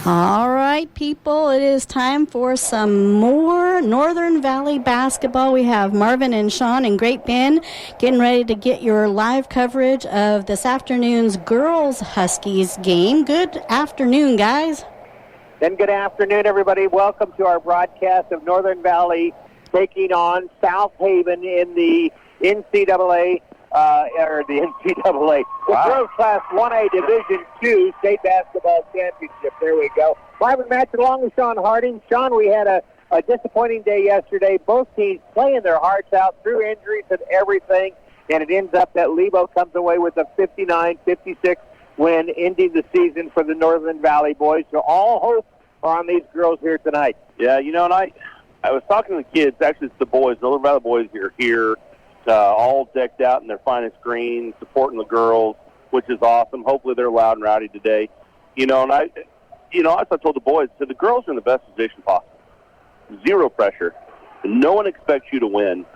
All right, people, it is time for some more Northern Valley basketball. We have Marvin and Sean in Great Bend getting ready to get your live coverage of this afternoon's girls Huskies game. Good afternoon, guys. And good afternoon, everybody. Welcome to our broadcast of Northern Valley taking on South Haven in the NCAA, the Girls Class 1A Division II State Basketball Championship. There we go. Marvin matching along with Sean Harding. Sean, we had a disappointing day yesterday. Both teams playing their hearts out through injuries and everything, and it ends up that Lebo comes away with a 59-56 win, ending the season for the Northern Valley boys. So all hope are on these girls here tonight. Yeah, and I was talking to the kids. Actually, it's the boys. The Northern Valley boys are here. All decked out in their finest green, supporting the girls, which is awesome. Hopefully they're loud and rowdy today. As I told the boys, the girls are in the best position possible. Zero pressure. No one expects you to win.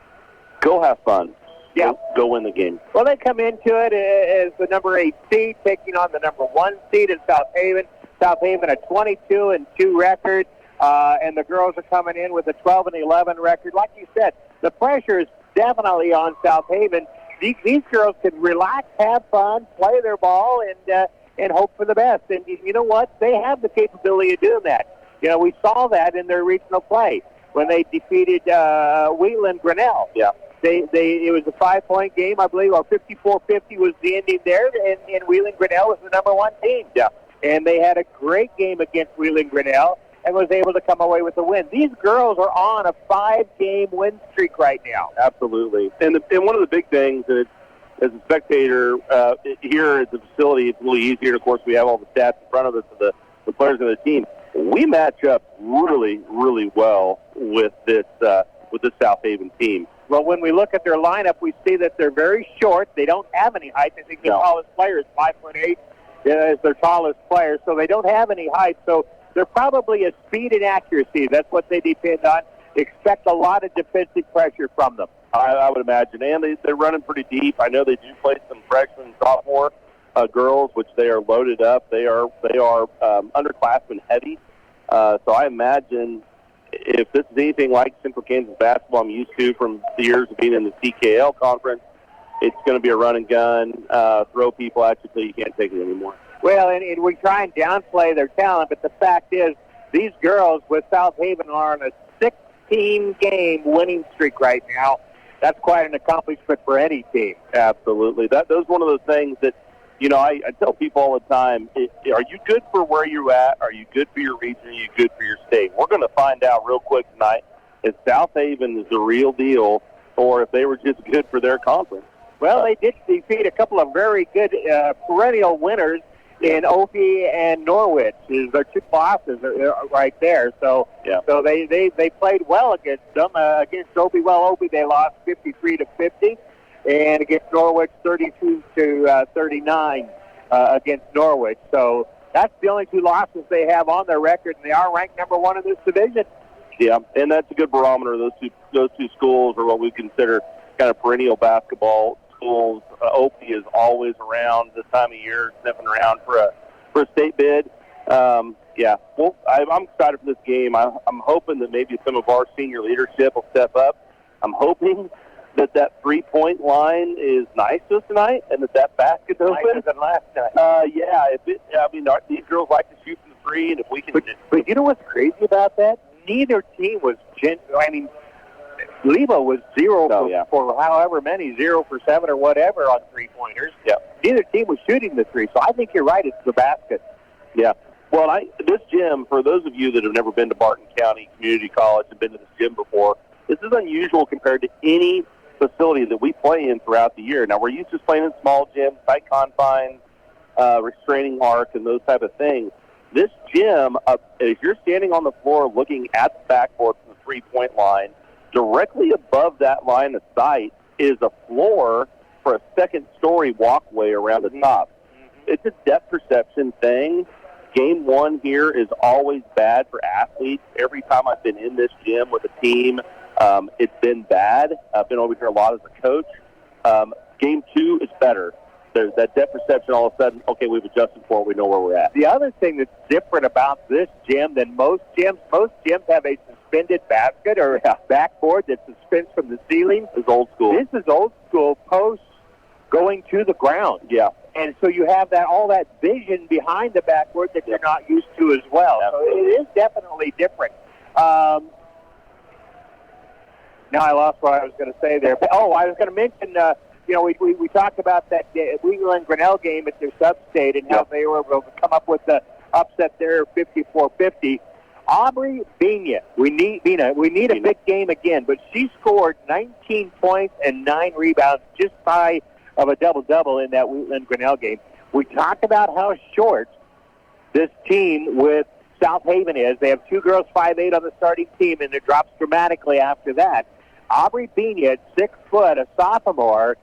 Go have fun. Yeah. Go win the game. Well, they come into it as the number 8 seed, taking on the number 1 seed in South Haven. South Haven a 22-2 record, and the girls are coming in with a 12-11 record. Like you said, the pressure is definitely on South Haven. These girls can relax, have fun, play their ball, and hope for the best. And you know what? They have the capability of doing that. We saw that in their regional play when they defeated Wheatland Grinnell. Yeah. It was a 5-point game, I believe. 54-50 was the ending there, and Wheatland Grinnell was the number 1 team. Yeah. And they had a great game against Wheatland Grinnell and was able to come away with a win. These girls are on a 5-game win streak right now. Absolutely. And one of the big things, and as a spectator here at the facility, it's really easier. And, of course, we have all the stats in front of us of the players of the team. We match up really, really well with this South Haven team. Well, when we look at their lineup, we see that they're very short. They don't have any height. I think the tallest player is 5'8", is their tallest player, so they don't have any height. So they're probably a speed and accuracy. That's what they depend on. Expect a lot of defensive pressure from them. I would imagine. And they're running pretty deep. I know they do play some freshman and sophomore girls, which they are loaded up. They are underclassmen heavy. So I imagine if this is anything like Central Kansas basketball I'm used to from the years of being in the CKL conference, it's going to be a run and gun, throw people at you until you can't take it anymore. Well, and we try and downplay their talent, but the fact is these girls with South Haven are on a 16-game winning streak right now. That's quite an accomplishment for any team. Absolutely. Those one of those things that, I tell people all the time, are you good for where you're at? Are you good for your region? Are you good for your state? We're going to find out real quick tonight if South Haven is the real deal or if they were just good for their conference. Well, they did defeat a couple of very good perennial winners in Opie and Norwich. Their 2 losses right there. So they played well against them. Against Opie, Opie they lost 53-50, and against Norwich 32-39 against Norwich. So that's the only 2 losses they have on their record, and they are ranked number 1 in this division. Yeah, and that's a good barometer. Those two schools are what we consider kind of perennial basketball schools. Opie is always around this time of year, sniffing around for a state bid. Well, I'm excited for this game. I'm hoping that maybe some of our senior leadership will step up. I'm hoping that 3-point line is nice to us tonight, and that basket's open. Nicer than last night. These girls like to shoot from 3, and if we can. But you know what's crazy about that? Neither team was. Lebo was 0 for however many, 0 for 7 or whatever on 3-pointers. Yeah. Neither team was shooting the 3, so I think you're right. It's the basket. Yeah. Well, this gym, for those of you that have never been to Barton County Community College and been to this gym before, this is unusual compared to any facility that we play in throughout the year. Now, we're used to playing in small gyms, tight confines, restraining arc, and those type of things. This gym, as you're standing on the floor looking at the backboard from the 3-point line, directly above that line of sight is a floor for a second-story walkway around the top. It's a depth perception thing. Game 1 here is always bad for athletes. Every time I've been in this gym with a team, it's been bad. I've been over here a lot as a coach. Game 2 is better. there's that depth perception. All of a sudden, okay, we've adjusted for it. We know where we're at. The other thing that's different about this gym than most gyms have a suspended basket or a backboard that suspends from the ceiling. It's old school. This is old school, posts going to the ground. Yeah. And so you have all that vision behind the backboard that you're not used to as well. Absolutely. So it is definitely different. Now I lost what I was going to say there. But, I was going to mention, we talked about that Wheeler Grinnell game at their sub-state and how they were able to come up with the upset there, 54-50. Aubrey Bina, we need a big game again, but she scored 19 points and 9 rebounds, just shy of a double-double in that Wheatland Grinnell game. We talked about how short this team with South Haven is. They have 2 girls 5'8" on the starting team, and it drops dramatically after that. Aubrey Bina, at 6 foot, a sophomore,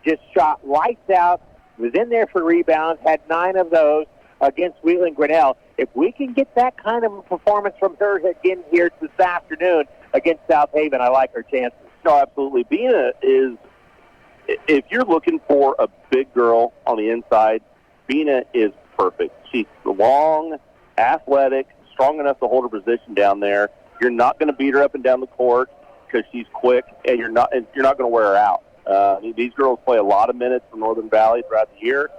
just shot lights out, was in there for rebounds, had 9 of those against Wheatland Grinnell. If we can get that kind of a performance from her again here this afternoon against South Haven, I like her chances. No, absolutely. Bina is, if you're looking for a big girl on the inside, Bina is perfect. She's long, athletic, strong enough to hold her position down there. You're not going to beat her up and down the court because she's quick, and you're not going to wear her out. These girls play a lot of minutes for Northern Valley throughout the year.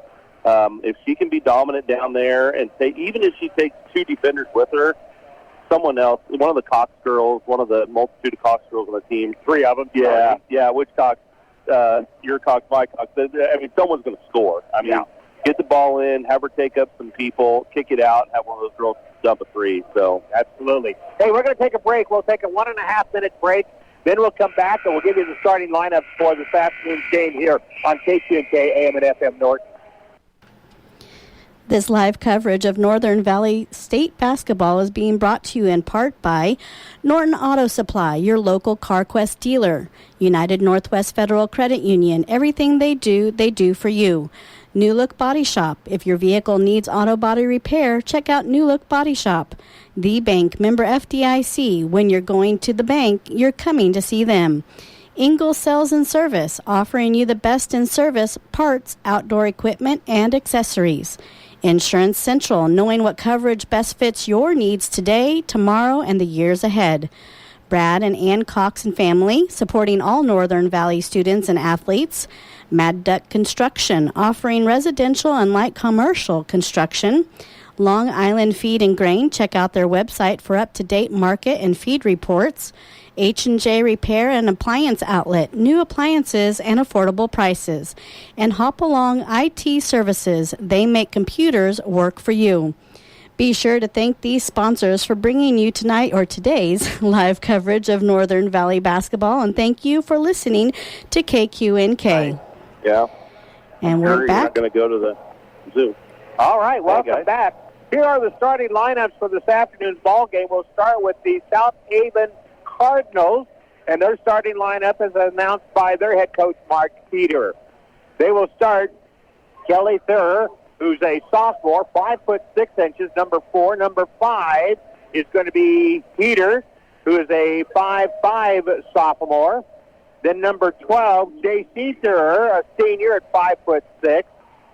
If she can be dominant down there, and even if she takes 2 defenders with her, someone else, one of the Cox girls, one of the multitude of Cox girls on the team, 3 of them. Yeah. Which Cox? Your Cox, my Cox. I mean, someone's going to score. I mean, get the ball in, have her take up some people, kick it out, have one of those girls dump a 3. So absolutely. Hey, we're going to take a break. We'll take a 1.5-minute break. Then we'll come back and we'll give you the starting lineups for this afternoon's game here on KQNK AM and FM Norton. This live coverage of Northern Valley State basketball is being brought to you in part by Norton Auto Supply, your local CarQuest dealer. United Northwest Federal Credit Union, everything they do for you. New Look Body Shop. If your vehicle needs auto body repair, check out New Look Body Shop. The Bank, member FDIC. When you're going to the bank, you're coming to see them. Ingalls Sales and Service, offering you the best in service, parts, outdoor equipment, and accessories. Insurance Central, knowing what coverage best fits your needs today, tomorrow, and the years ahead. Brad and Ann Cox and family, supporting all Northern Valley students and athletes. Mad Duck Construction, offering residential and light commercial construction. Long Island Feed and Grain, check out their website for up-to-date market and feed reports. H&J Repair and Appliance Outlet, new appliances and affordable prices. And Hop Along IT Services, they make computers work for you. Be sure to thank these sponsors for bringing you today's live coverage of Northern Valley basketball, and thank you for listening to KQNK. Right. Yeah. And we're back. You're not going to go to the zoo. All right, welcome back. Here are the starting lineups for this afternoon's ball game. We'll start with the South Haven Cardinals, and their starting lineup is announced by their head coach, Mark Peter. They will start Kelly Thurr, who's a sophomore, 5'6", number 4. Number 5 is going to be Peter, who is a 5'5" sophomore. Then number 12, J.C. Thurr, a senior at 5'6".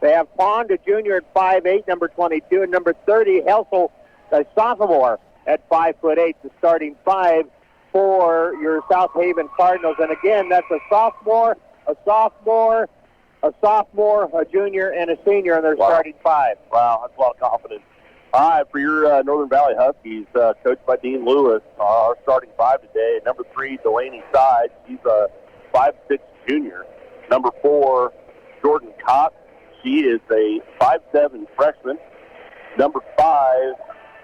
They have Pond, a junior at 5'8", number 22. And number 30, Helsel, a sophomore at 5'8", the starting 5 for your South Haven Cardinals. And again, that's a sophomore, a junior, and a senior in their starting 5. Wow, that's a lot of confidence. All right, for your Northern Valley Huskies, coached by Dean Lewis, our starting 5 today. Number 3, Delaney Sides. She's a 5'6" junior. Number 4, Jordan Cox. She is a 5'7" freshman. Number 5,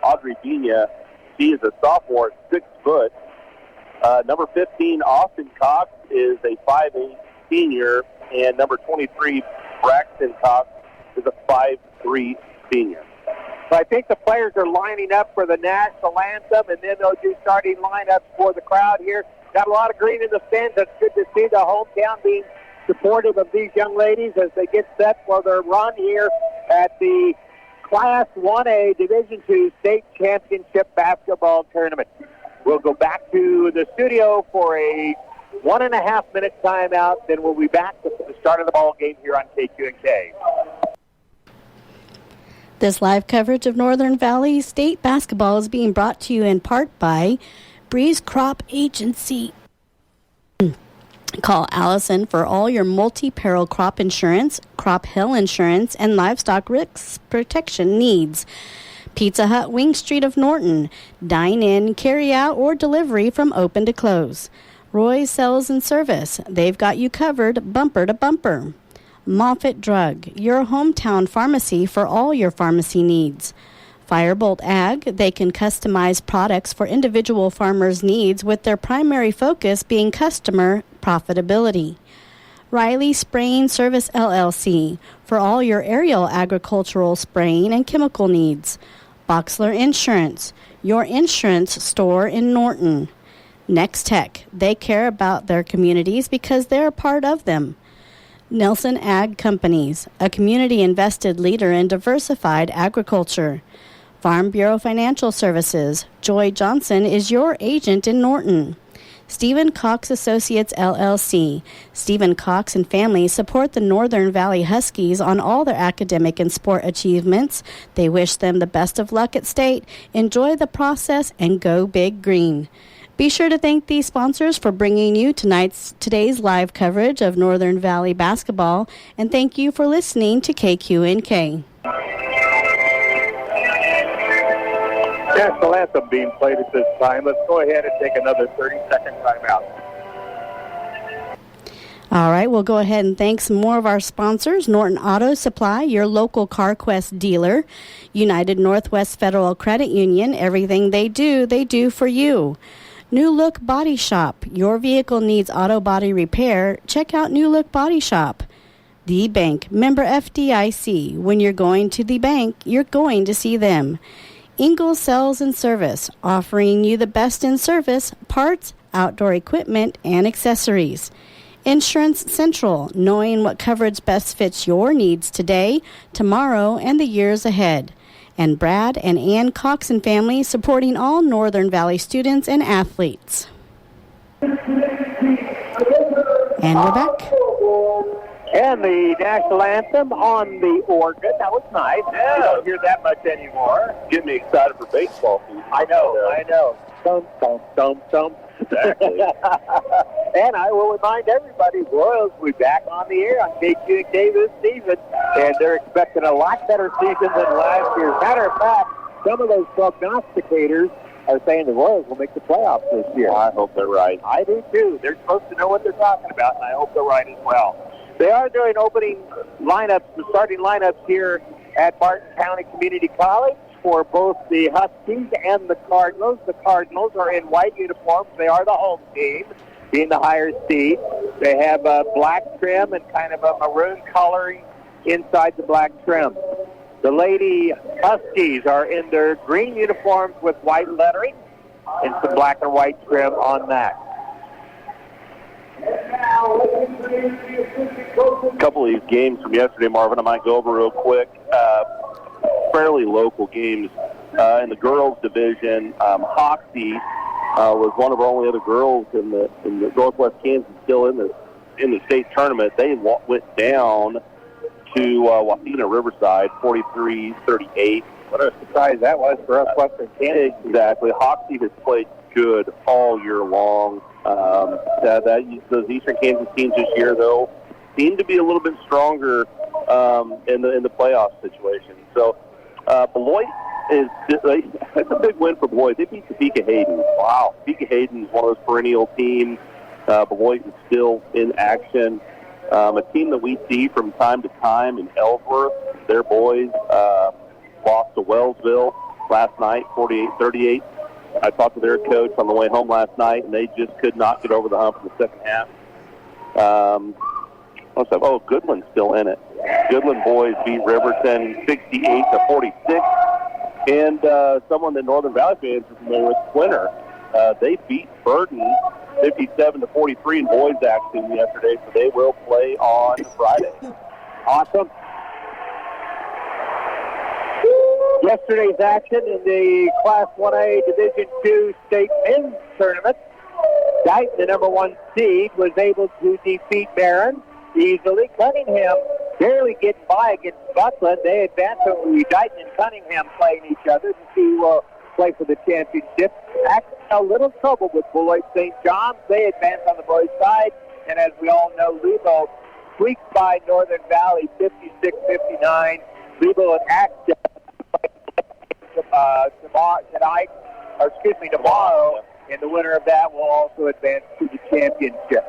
Audrey Bina. She is a sophomore at 6 foot. Number 15, Austin Cox, is a 5'8" senior. And number 23, Braxton Cox, is a 5'3" senior. So I think the players are lining up for the national anthem, and then they'll do starting lineups for the crowd here. Got a lot of green in the stands. It's good to see the hometown being supportive of these young ladies as they get set for their run here at the Class 1A Division II State Championship Basketball Tournament. We'll go back to the studio for a 1.5-minute timeout. Then we'll be back to the start of the ball game here on KQNK. This live coverage of Northern Valley State basketball is being brought to you in part by Breeze Crop Agency. Call Allison for all your multi-peril crop insurance, crop hail insurance, and livestock risk protection needs. Pizza Hut Wing Street of Norton. Dine in, carry out, or delivery from open to close. Roy's Sales and Service. They've got you covered bumper to bumper. Moffitt Drug, your hometown pharmacy for all your pharmacy needs. Firebolt Ag, they can customize products for individual farmers' needs with their primary focus being customer profitability. Riley Spraying Service LLC, for all your aerial agricultural spraying and chemical needs. Boxler Insurance, your insurance store in Norton. Next Tech, they care about their communities because they're a part of them. Nelson Ag Companies, a community-invested leader in diversified agriculture. Farm Bureau Financial Services, Joy Johnson is your agent in Norton. Stephen Cox Associates LLC. Stephen Cox and family support the Northern Valley Huskies on all their academic and sport achievements. They wish them the best of luck at state. Enjoy the process and go Big Green. Be sure to thank these sponsors for bringing you today's live coverage of Northern Valley basketball, and thank you for listening to KQNK. National anthem being played at this time. Let's go ahead and take another 30-second timeout. All right, we'll go ahead and thank some more of our sponsors. Norton Auto Supply, your local CarQuest dealer. United Northwest Federal Credit Union, everything they do for you. New Look Body Shop, your vehicle needs auto body repair. Check out New Look Body Shop. The Bank, member FDIC. When you're going to the bank, you're going to see them. Ingalls Sales and Service, offering you the best in service, parts, outdoor equipment, and accessories. Insurance Central, knowing what coverage best fits your needs today, tomorrow, and the years ahead. And Brad and Ann Cox and family, supporting all Northern Valley students and athletes. And we're back. And the national anthem on the organ. That was nice. Yeah. You don't hear that much anymore. Get me excited for baseball season. I know. Thump, thump, thump, thump. Exactly. And I will remind everybody, Royals will be back on the air on KQNK this season, and they're expecting a lot better season than last year. Matter of fact, some of those prognosticators are saying the Royals will make the playoffs this year. I hope they're right. I do too. They're supposed to know what they're talking about, and I hope they're right as well. They are doing opening lineups, the starting lineups here at Martin County Community College for both the Huskies and the Cardinals. The Cardinals are in white uniforms. They are the home team, being the higher seed. They have a black trim and kind of a maroon coloring inside the black trim. The Lady Huskies are in their green uniforms with white lettering and some black and white trim on that. A couple of these games from yesterday, Marvin, I might go over real quick. Fairly local games. In the girls' division, Hoxie was one of our only other girls in the Northwest Kansas still in the state tournament. They went down to Wasena Riverside, 43-38. What a surprise that was for us Western Kansas. Exactly. Hoxie has played good all year long. Those Eastern Kansas teams this year, though, seem to be a little bit stronger in the playoff situation. So Beloit that's a big win for Beloit. They beat Topeka Hayden. Wow. Topeka Hayden is one of those perennial teams. Beloit is still in action. A team that we see from time to time in Ellsworth. Their boys lost to Wellsville last night, 48-38. I talked to their coach on the way home last night, and they just could not get over the hump in the second half. Goodland's still in it. Goodland boys beat Riverton 68-46. And someone that Northern Valley fans are familiar with, Quinter, they beat Burton 57-43 in boys action yesterday, so they will play on Friday. Awesome. Yesterday's action in the Class 1A Division II State Men's Tournament. Dighton, the number one seed, was able to defeat Barron easily. Cunningham barely getting by against Buckland. They advance over Dighton and Cunningham playing each other to see who will play for the championship. Actually, a little trouble with Beloit St. John's. They advance on the boys' side, and as we all know, Lebo squeaks by Northern Valley 56-59. Lebo and Axton tomorrow, and the winner of that will also advance to the championship.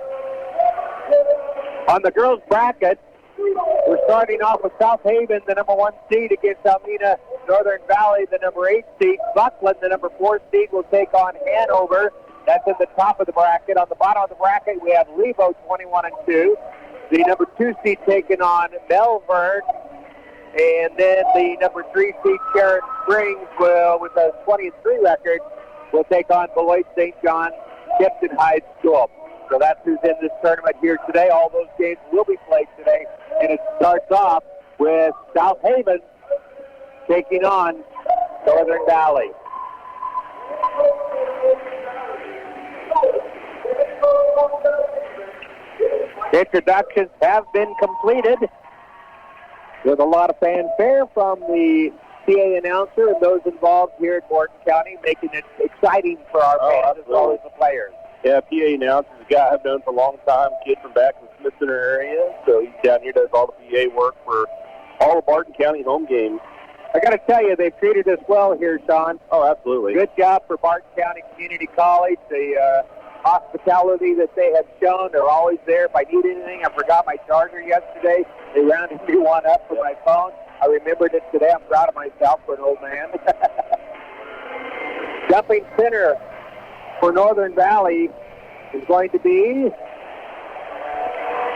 On the girls' bracket, we're starting off with South Haven, the number 1 seed, against Almena Northern Valley, the number 8 seed. Buckland, the number 4 seed, will take on Hanover. That's at the top of the bracket. On the bottom of the bracket, we have Lebo, 21-2. The number 2 seed taking on Melbourne. And then the number 3 seed, Sharon Springs, will, with a 20-3 record, will take on Beloit St. John Kempton High School. So that's who's in this tournament here today. All those games will be played today. And it starts off with South Haven taking on Northern Valley. Introductions have been completed with a lot of fanfare from the CA announcer and those involved here in Morton County, making it exciting for our fans as well as the players. Yeah, PA announcer is a guy I've known for a long time, kid from back in the Smith Center area. So he's down here, does all the PA work for all the Barton County home games. I got to tell you, they've treated us well here, Sean. Oh, absolutely. Good job for Barton County Community College. The hospitality that they have shown, they're always there. If I need anything, I forgot my charger yesterday. They rounded me one up for my phone. I remembered it today. I'm proud of myself for an old man. Jumping center for Northern Valley is going to be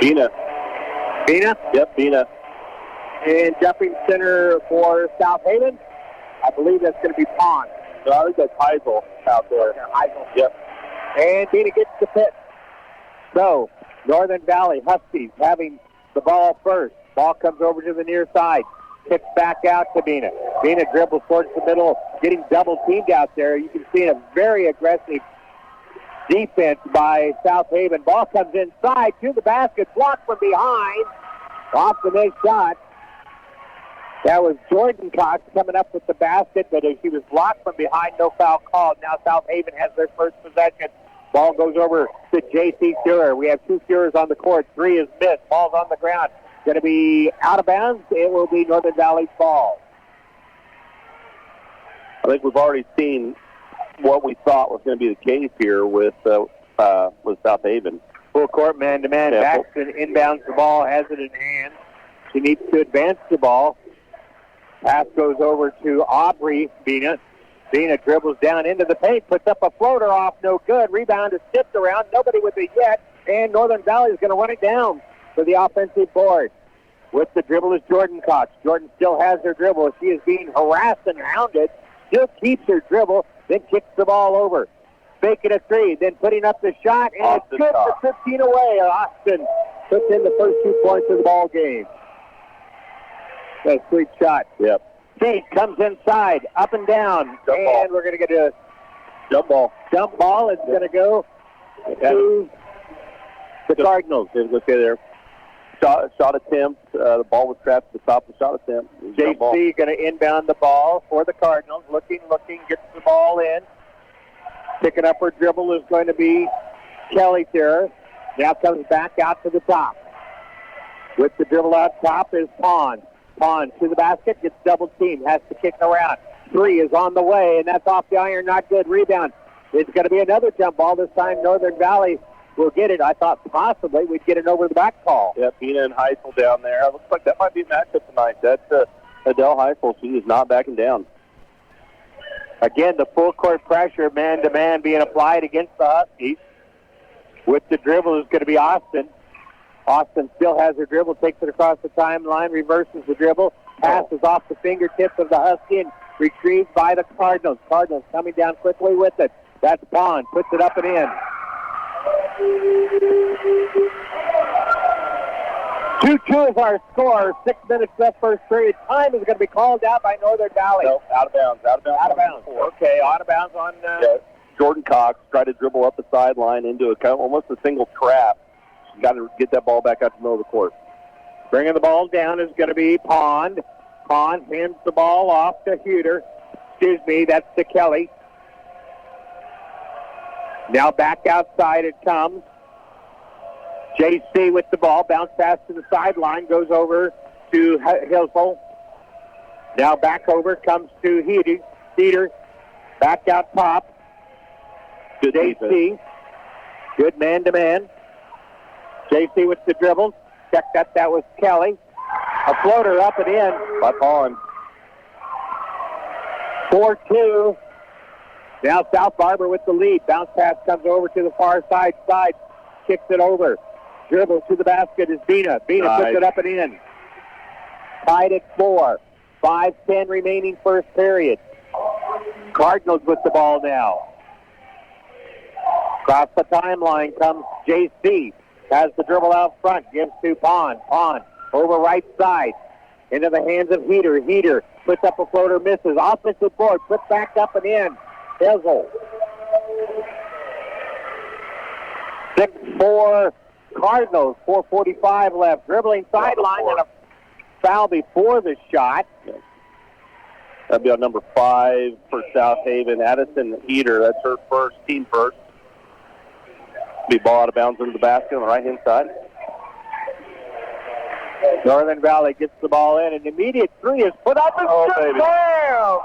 Bina. Bina? Yep, Bina. And jumping center for South Haven, I believe that's going to be Pond. No, I think that's Heisel out there. Heisel. Yep. And Bina gets the pit. So, Northern Valley Huskies having the ball first. Ball comes over to the near side. Kicks back out to Bina. Bina dribbles towards the middle, getting double teamed out there. You can see a very aggressive defense by South Haven. Ball comes inside to the basket, blocked from behind. Off the mid shot. That was Jordan Cox coming up with the basket, but as he was blocked from behind, no foul called. Now South Haven has their first possession. Ball goes over to J.C. Fuhrer. We have 2 Fuhrers on the court. 3 is missed. Ball's on the ground. Going to be out of bounds. It will be Northern Valley's ball. I think we've already seen what we thought was going to be the case here with South Haven. Full court man-to-man. Yeah, Baxton inbounds the ball, has it in hand. She needs to advance the ball. Pass goes over to Aubrey Bina. Bina dribbles down into the paint, puts up a floater off, no good. Rebound is tipped around, nobody with it yet, and Northern Valley is going to run it down for the offensive board. With the dribble is Jordan Cox. Jordan still has her dribble. She is being harassed and hounded. Still keeps her dribble, then kicks the ball over. Faking a 3, then putting up the shot, and Austin it's good for 15 away. Austin puts in the first 2 points of the ball game. That's a sweet shot. Yep. Chase comes inside, up and down, Jump ball. and we're going to get a Jump ball. jump ball. It's going to go to the Cardinals. Look there. Shot attempt. The ball was trapped at the top of the shot attempt. JC going to inbound the ball for the Cardinals. Looking, gets the ball in. Picking up her dribble is going to be Kelly Terror. Now comes back out to the top. With the dribble out top is Pond. Pond to the basket, gets double teamed, has to kick around. 3 is on the way, and that's off the iron, not good. Rebound. It's going to be another jump ball. This time Northern Valley will get it. I thought possibly we'd get an over-the-back call. Yeah, Pina and Heisel down there. Looks like that might be a matchup tonight. That's Adele Heisel. She is not backing down. Again, the full court pressure, man-to-man, being applied against the Huskies. With the dribble is going to be Austin. Austin still has her dribble, takes it across the timeline, reverses the dribble, passes off the fingertips of the Husky, and retrieved by the Cardinals. Cardinals coming down quickly with it. That's Bond, puts it up and in. 2-2 is our score. 6 minutes left first period. Time is going to be called out by Northern Valley. No, out of bounds. Out of bounds. Okay, out of bounds on... Jordan Cox tried to dribble up the sideline into almost a single trap. got to get that ball back out to the middle of the court. Bringing the ball down is going to be Pond. Pond hands the ball off to Huter. Excuse me, that's to Kelly. Now back outside it comes. JC with the ball. Bounce pass to the sideline. Goes over to Hilsel. Now back over. Comes to Heater. Back out top. Good JC. defense. Good man-to-man. JC with the dribble. Check that. That was Kelly. A floater up and in. By Pond. 4-2. Now South Barber with the lead. Bounce pass comes over to the far side. Kicks it over. Dribble to the basket is Bina. Bina Nice. puts it up and in. Tied at 4. 5:10 remaining first period. Cardinals with the ball now. Across the timeline comes JC. Has the dribble out front. Gives to Pond. Pond over right side. Into the hands of Heater. Heater puts up a floater, misses. Offensive board. Put back up and in. Hizzle. 6-4 Cardinals. 4:45 left. Dribbling sideline and a foul before the shot. That'd be on number 5 for South Haven. Addison Heater. That's her first, team first. Be ball out of bounds into the basket on the right-hand side. Northern Valley gets the ball in. An immediate three is put up and baby. down.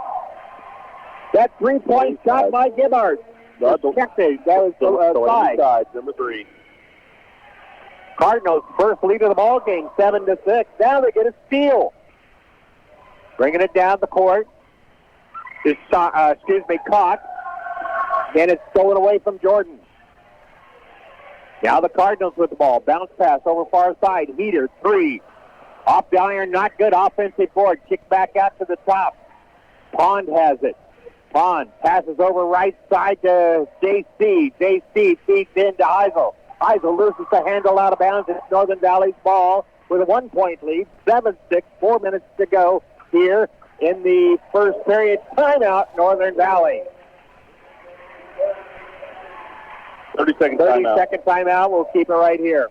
That three-point shot by Gibbard. Protected. That was side. Number 3. Cardinals first lead of the ball game, 7-6. Now they get a steal. Bringing it down the court is Cox. And it's stolen away from Jordan. Now the Cardinals with the ball. Bounce pass over far side. Heater, 3. Off the iron, not good. Offensive board. Kick back out to the top. Pond has it. Pond passes over right side to JC. JC feeds in to Heisel. Heisel loses the handle out of bounds. It's Northern Valley's ball with a 1-point lead. 7-6, 4 minutes to go here in the first period. Timeout, Northern Valley. 30-second 30-second timeout. We'll keep it right here.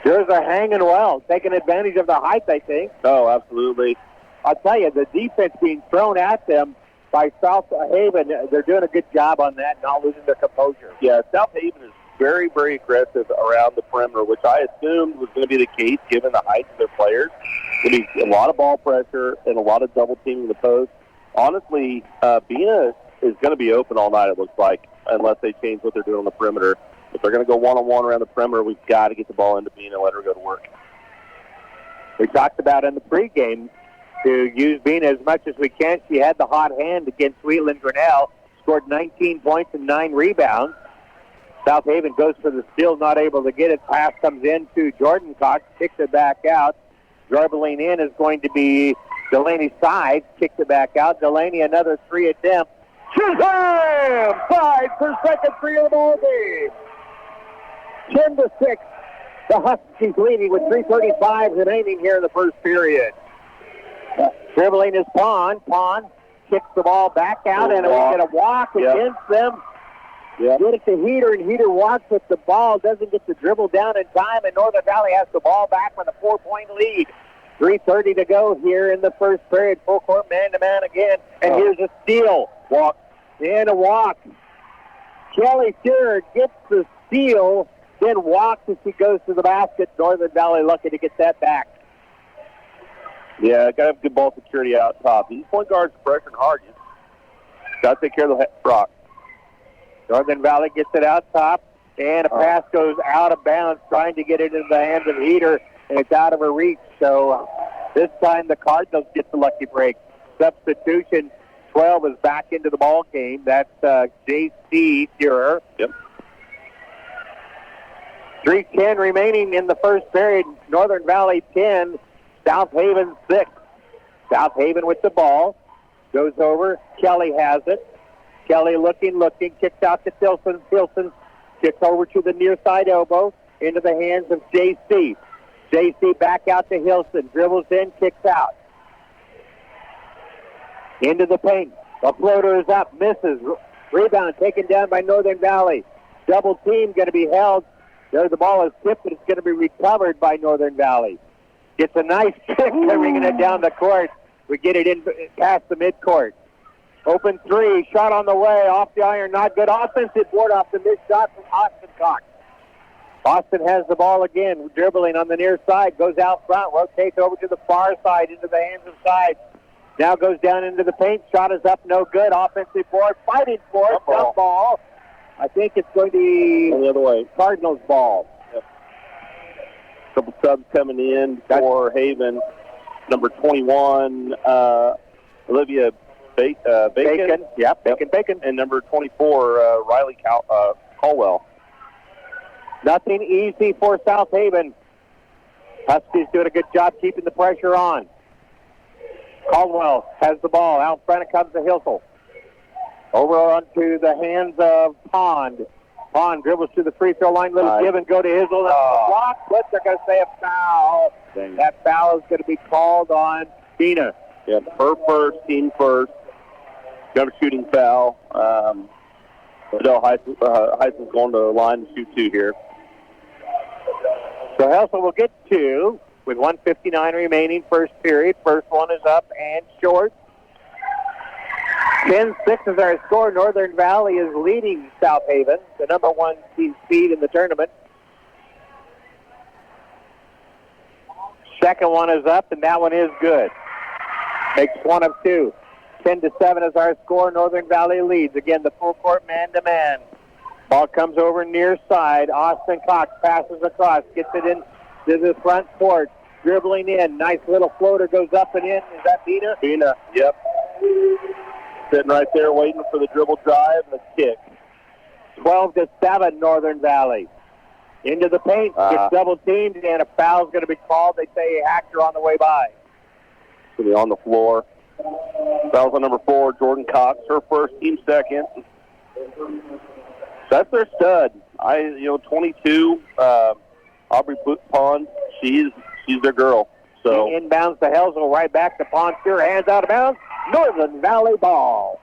Jurors are hanging well, taking advantage of the height, I think. Oh, absolutely. I'll tell you, the defense being thrown at them by South Haven, they're doing a good job on that, not losing their composure. Yeah, South Haven is very, very aggressive around the perimeter, which I assumed was going to be the case given the height of their players. There'll be a lot of ball pressure and a lot of double teaming the post. Honestly, Bina is going to be open all night, it looks like, unless they change what they're doing on the perimeter. If they're going to go one-on-one around the perimeter, we've got to get the ball into Bina and let her go to work. We talked about in the pregame to use Bina as much as we can. She had the hot hand against Wheatland Grinnell, scored 19 points and 9 rebounds. South Haven goes for the steal, not able to get it. Pass comes in to Jordan Cox, kicks it back out. Dribbling in is going to be Delaney Sides, kicks it back out. Delaney, another 3 attempt. Shazam! Sides for second 3 of the ball game. 10-6. The Huskies leading with 3:35 remaining here in the first period. Dribbling is Pond. Pond kicks the ball back out, and we get a walk against them. Get it to Heater, and Heater walks with the ball, doesn't get the dribble down in time, and Northern Valley has the ball back with a 4-point lead. 3:30 to go here in the first period. Full court man-to-man again, and here's a steal. Walk. And a walk. Kelly Shearer gets the steal, then walks as he goes to the basket. Northern Valley lucky to get that back. Yeah, got to have good ball security out top. These point guards are pressuring hard. Got to take care of the rock. Northern Valley gets it out top, and a pass goes out of bounds, trying to get it into the hands of Heater, and it's out of her reach. So this time the Cardinals get the lucky break. Substitution, 12 is back into the ball game. That's J.C. Shearer. Yep. 3:10 remaining in the first period. Northern Valley 10, South Haven 6. South Haven with the ball. Goes over. Kelly has it. Kelly looking, kicks out to Tilson. Tilson kicks over to the near side elbow into the hands of J.C. J.C. back out to Hilson. Dribbles in, kicks out. Into the paint. The floater is up, misses. Rebound taken down by Northern Valley. Double team going to be held. There, the ball is tipped, but it's going to be recovered by Northern Valley. It's a nice kick, bringing it down the court. We get it in past the midcourt. Open three, shot on the way, off the iron, not good. Offensive board off the missed shot from Austin Cox. Austin has the ball again, dribbling on the near side, goes out front, rotates over to the far side, into the hands of side. Now goes down into the paint, shot is up, no good. Offensive board, fighting for it, jump ball. I think it's going to be the other way. Cardinals ball. Yep. Couple subs coming in for Haven. Number 21, Olivia Bacon. Yep, Bacon. And number 24, Riley Caldwell. Nothing easy for South Haven. Huskies doing a good job keeping the pressure on. Caldwell has the ball. Out front it comes to Hilsel. Over onto the hands of Pond. Pond dribbles to the free throw line. Little give and go to Hizzle. Block. But they're going to say a foul. Dang. That foul is going to be called on Dina. Yep, her first, team first. Got a shooting foul. Adele Heisman's going to the line to shoot two here. So Hilsel will get two with 1:59 remaining, first period. First one is up and short. 10-6 is our score. Northern Valley is leading South Haven, the number one team seed in the tournament. Second one is up, and that one is good. Makes one of two. 10-7 is our score. Northern Valley leads. Again, the full court man-to-man. Ball comes over near side. Austin Cox passes across, gets it in to the front court. Dribbling in. Nice little floater goes up and in. Is that Dina? Dina, yep. Sitting right there waiting for the dribble drive and the kick. 12-7, Northern Valley. Into the paint, gets double teamed, and a foul's going to be called. They say he hacked her on the way by. So they're on the floor. Foul's on number 4, Jordan Cox, her first, team second. That's their stud. 22, Aubrey Pond, she's their girl. So inbounds to Helsel, right back to Pond. Sure, hands out of bounds. Northern Valley ball.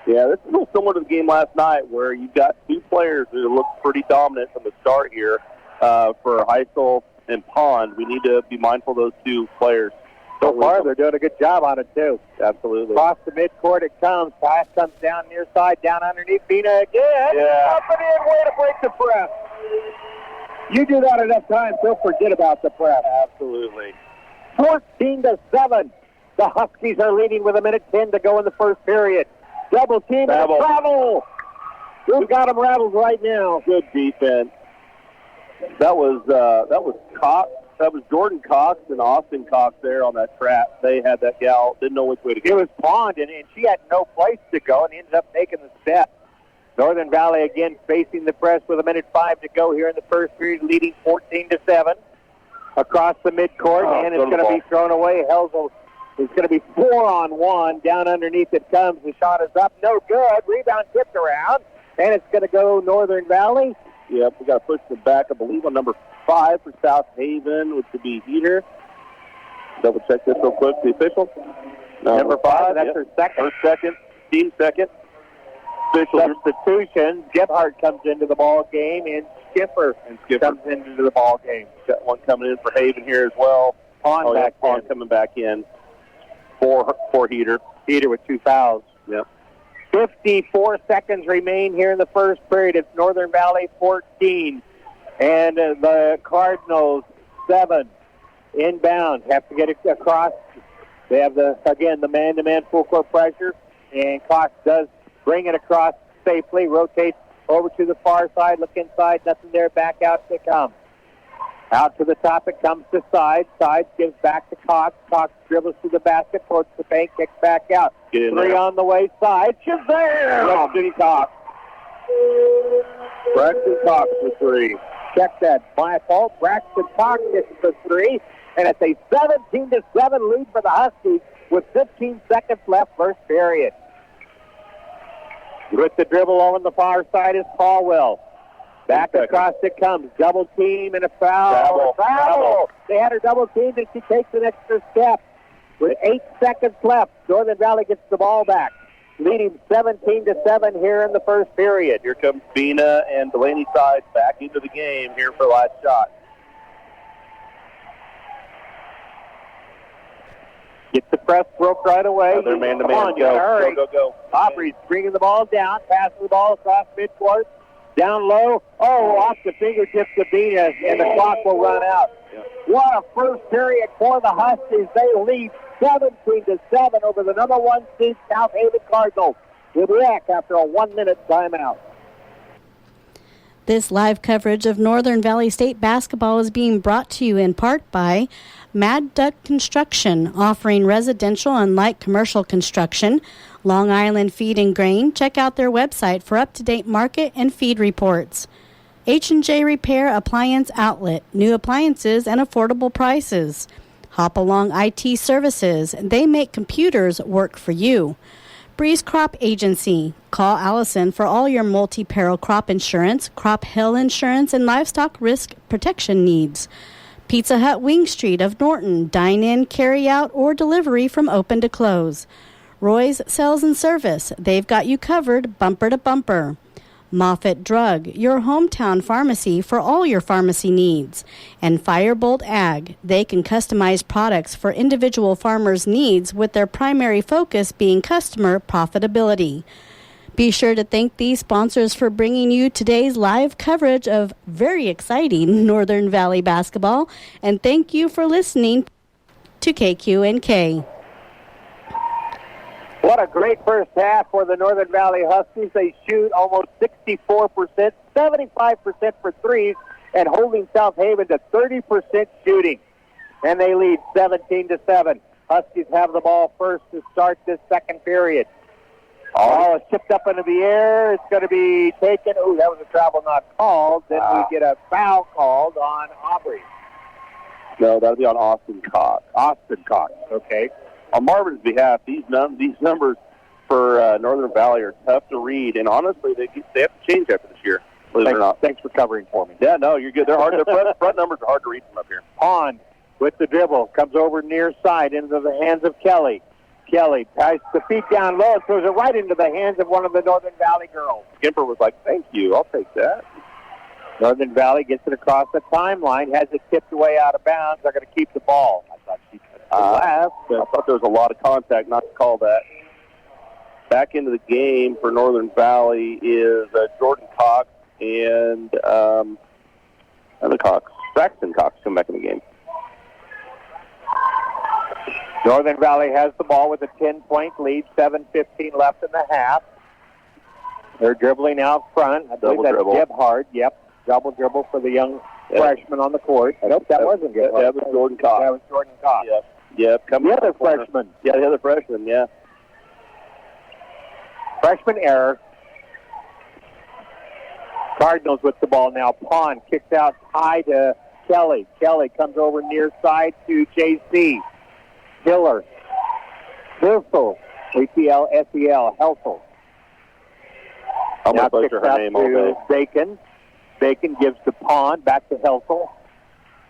Yeah, this is a little similar to the game last night where you've got two players who look pretty dominant from the start here for Heisel and Pond. We need to be mindful of those two players. So far, they're doing a good job on it, too. Absolutely. Across the midcourt it comes. Pass comes down near side, down underneath. Bina again. Yeah. Up and in. Way to break the press. You do that enough times, they'll forget about the press. Absolutely. 14-7. The Huskies are leading with 1:10 to go in the first period. Double team and a travel. We've got them rattled right now. Good defense. That was Cox. That was Jordan Cox and Austin Cox there on that trap. They had that gal, didn't know which way to go. It was Pond, and she had no place to go, and ended up taking the step. Northern Valley again facing the press with 1:05 to go here in the first period, leading 14-7. Across the midcourt, and it's going to be thrown away. Helsel is going to be 4-on-1. Down underneath it comes. The shot is up. No good. Rebound tipped around, and it's going to go Northern Valley. Yep, we got to push it back, I believe, on number 5 for South Haven, which would be Heater. Double check this real quick. The official. Number 5, that's her second. Her second, team second. Official substitution. Gebhardt comes into the ball game, and Skipper comes into the ball game. Got one coming in for Haven here as well. Pond coming back in for Heater. Heater with 2 fouls. Yep. 54 seconds remain here in the first period. It's Northern Valley 14. And the Cardinals 7. Inbound. Have to get it across. They have the man-to-man full court pressure. And Cox does bring it across safely. Rotates over to the far side. Look inside. Nothing there. Back out they come. Out to the top it comes to Side. Side gives back to Cox. Cox dribbles to the basket, towards the paint, kicks back out. 3 on the way side. Shazam! City Cox. Braxton Cox for 3. Check that. My fault. Braxton Cox gets the 3. And it's a 17-7 lead for the Huskies with 15 seconds left first period. With the dribble on the far side is Caldwell. Back across it comes. Double team and a foul. Foul. They had her double teamed and she takes an extra step. With 8 seconds left, Northern Valley gets the ball back. leading 17-7 here in the first period. Here comes Bina and Delaney Side back into the game here for last shot. Gets the press broke right away. Another man-to-man. Come on, you gotta hurry. Go. Aubrey's bringing the ball down, passing the ball across midcourt, down low. Oh, off the fingertips of Bina, and the clock will run out. Yeah. What a first period for the Huskies. They lead 17-7 over the number 1 seed South Haven Cardinals. With Rick after a 1-minute timeout. This live coverage of Northern Valley State basketball is being brought to you in part by Mad Duck Construction, offering residential and light commercial construction. Long Island Feed and Grain. Check out their website for up-to-date market and feed reports. H&J Repair Appliance Outlet. New appliances and affordable prices. Hop Along IT Services. They make computers work for you. Breeze Crop Agency. Call Allison for all your multi-peril crop insurance, crop hail insurance, and livestock risk protection needs. Pizza Hut Wing Street of Norton. Dine in, carry out, or delivery from open to close. Roy's Sales and Service. They've got you covered bumper to bumper. Moffitt Drug, your hometown pharmacy for all your pharmacy needs. And Firebolt Ag, they can customize products for individual farmers' needs with their primary focus being customer profitability. Be sure to thank these sponsors for bringing you today's live coverage of very exciting Northern Valley basketball. And thank you for listening to KQNK. What a great first half for the Northern Valley Huskies. They shoot almost 64%, 75% for threes, and holding South Haven to 30% shooting. And they lead 17-7. Huskies have the ball first to start this second period. Ball is tipped up into the air. It's going to be taken. Oh, that was a travel not called. Then we get a foul called on Aubrey. No, that'll be on Austin Cox. Austin Cox, okay. On Marvin's behalf, these numbers for Northern Valley are tough to read, and honestly, they have to change after this year. Believe it or not. Thanks for covering for me. Yeah, no, you're good. They're hard. Their front numbers are hard to read from up here. Pond with the dribble comes over near side into the hands of Kelly. Kelly tries the feet down low and throws it right into the hands of one of the Northern Valley girls. Skimper was like, "Thank you, I'll take that." Northern Valley gets it across the timeline, has it tipped away out of bounds. They're going to keep the ball. I thought she I thought there was a lot of contact, not to call that. Back into the game for Northern Valley is Jordan Cox and Braxton Cox come back in the game. Northern Valley has the ball with a 10-point lead, 7:15 left in the half. They're dribbling out front. I believe that's Gebhard. Yep, double dribble for the young freshman on the court. Nope, that wasn't Gebhard. That was Jordan Cox. That was Jordan Cox. Yep. The other freshman. Yeah, the other freshman, yeah. Freshman error. Cardinals with the ball now. Pond kicks out high to Kelly. Kelly comes over near side to JC. Hiller. Helsel. H-E-L-S-E-L. Helsel. I'm now going to butcher her name all day. Bacon. Bacon gives to Pond. Back to Helsel.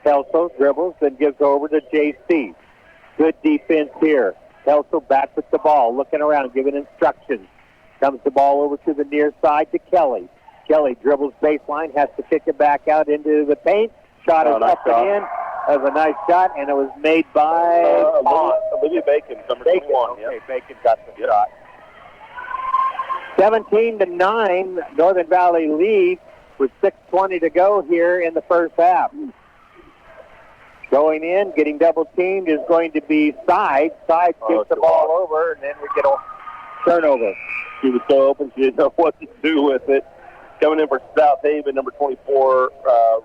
Helsel dribbles, then gives over to JC. Good defense here. Helsel back with the ball, looking around, giving instructions. Comes the ball over to the near side to Kelly. Kelly dribbles baseline, has to kick it back out into the paint. Shot is up and in. That was a nice shot, and it was made by Olivia Bacon, number 21. Okay, yep. Bacon got the shot. 17-9, Northern Valley leads with 6:20 to go here in the first half. Going in, getting double-teamed is going to be Side. Side kicks the ball over, and then we get a turnover. She was so open, she didn't know what to do with it. Coming in for South Haven, number 24,